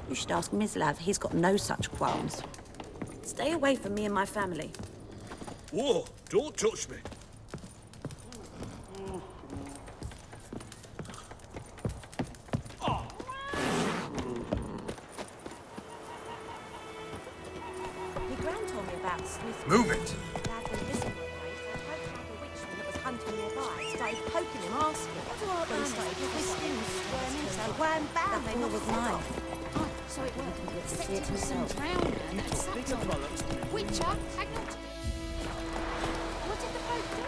Speaker 15: You should ask Mislav. He's got no such qualms. Stay away from me and my family.
Speaker 2: Whoa, don't touch me.
Speaker 15: Your gran told me about Smith.
Speaker 5: Move it!
Speaker 15: Lad was missing one day, so I spoke to the witchman that was hunting nearby. Started poking him, asking. What do our plans started twisting, squirming, so wham bam, they knocked his life.
Speaker 10: Oh, so it worked.
Speaker 15: He wouldn't see it
Speaker 10: Septimus and
Speaker 15: himself.
Speaker 10: Drowner and Saturn. Witcher, Agnot. What did the folk do?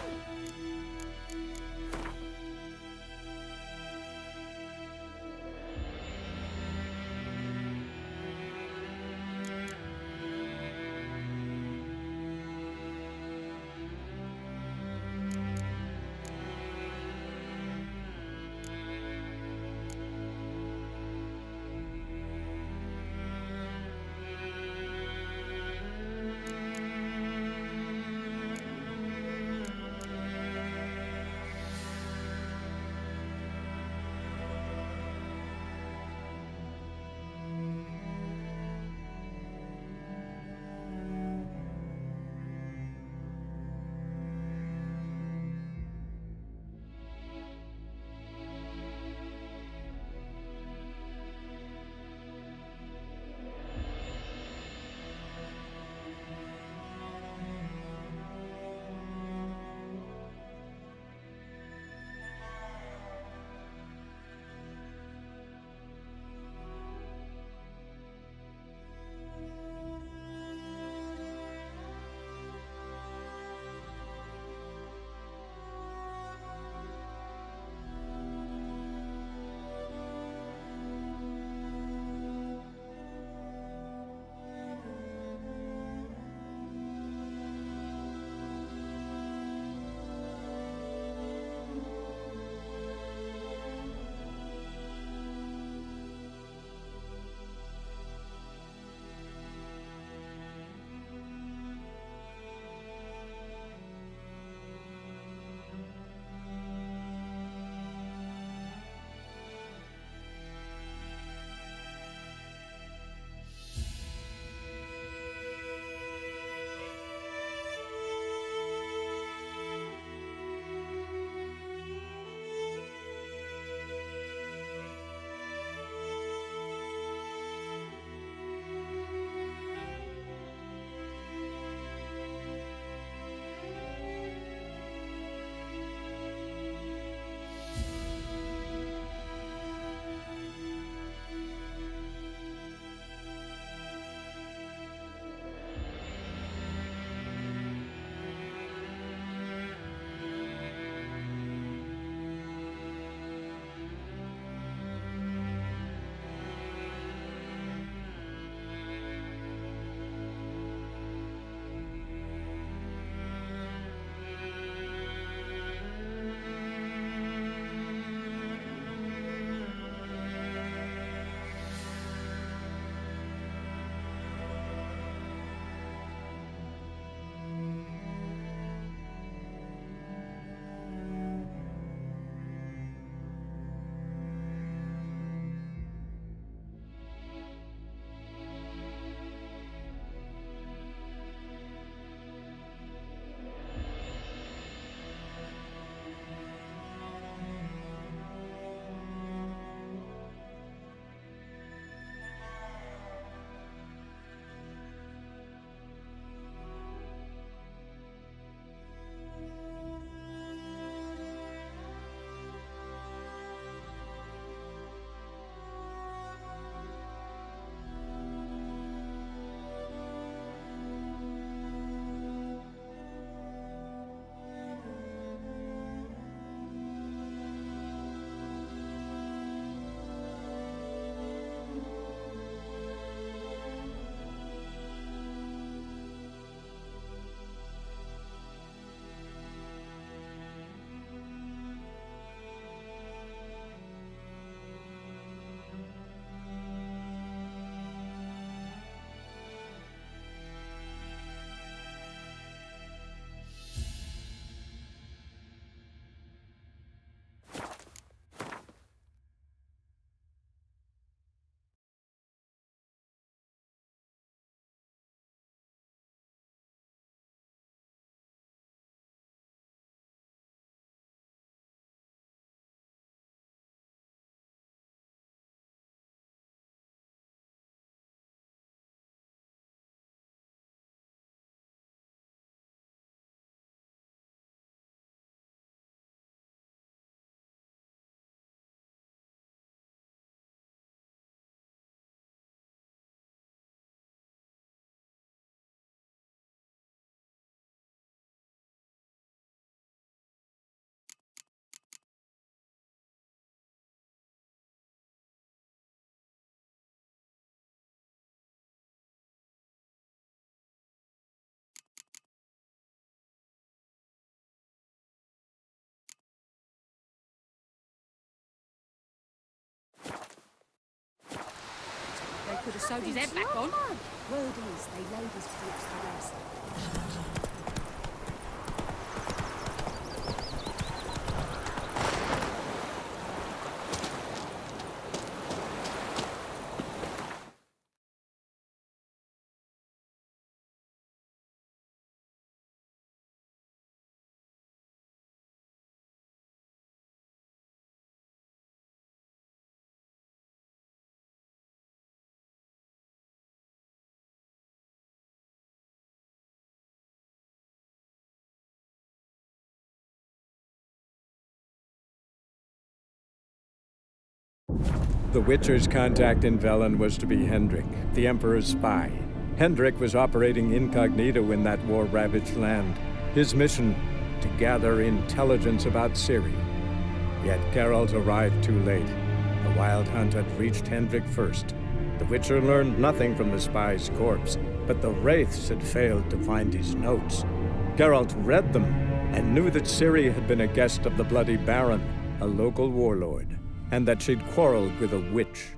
Speaker 17: just sewed his head back on.
Speaker 18: Word is they laid his corpse to rest.
Speaker 1: The Witcher's contact in Velen was to be Hendrik, the Emperor's spy. Hendrik was operating incognito in that war-ravaged land. His mission, to gather intelligence about Ciri. Yet Geralt arrived too late. The Wild Hunt had reached Hendrik first. The Witcher learned nothing from the spy's corpse, but the Wraiths had failed to find his notes. Geralt read them and knew that Ciri had been a guest of the Bloody Baron, a local warlord, and that she'd quarreled with a witch.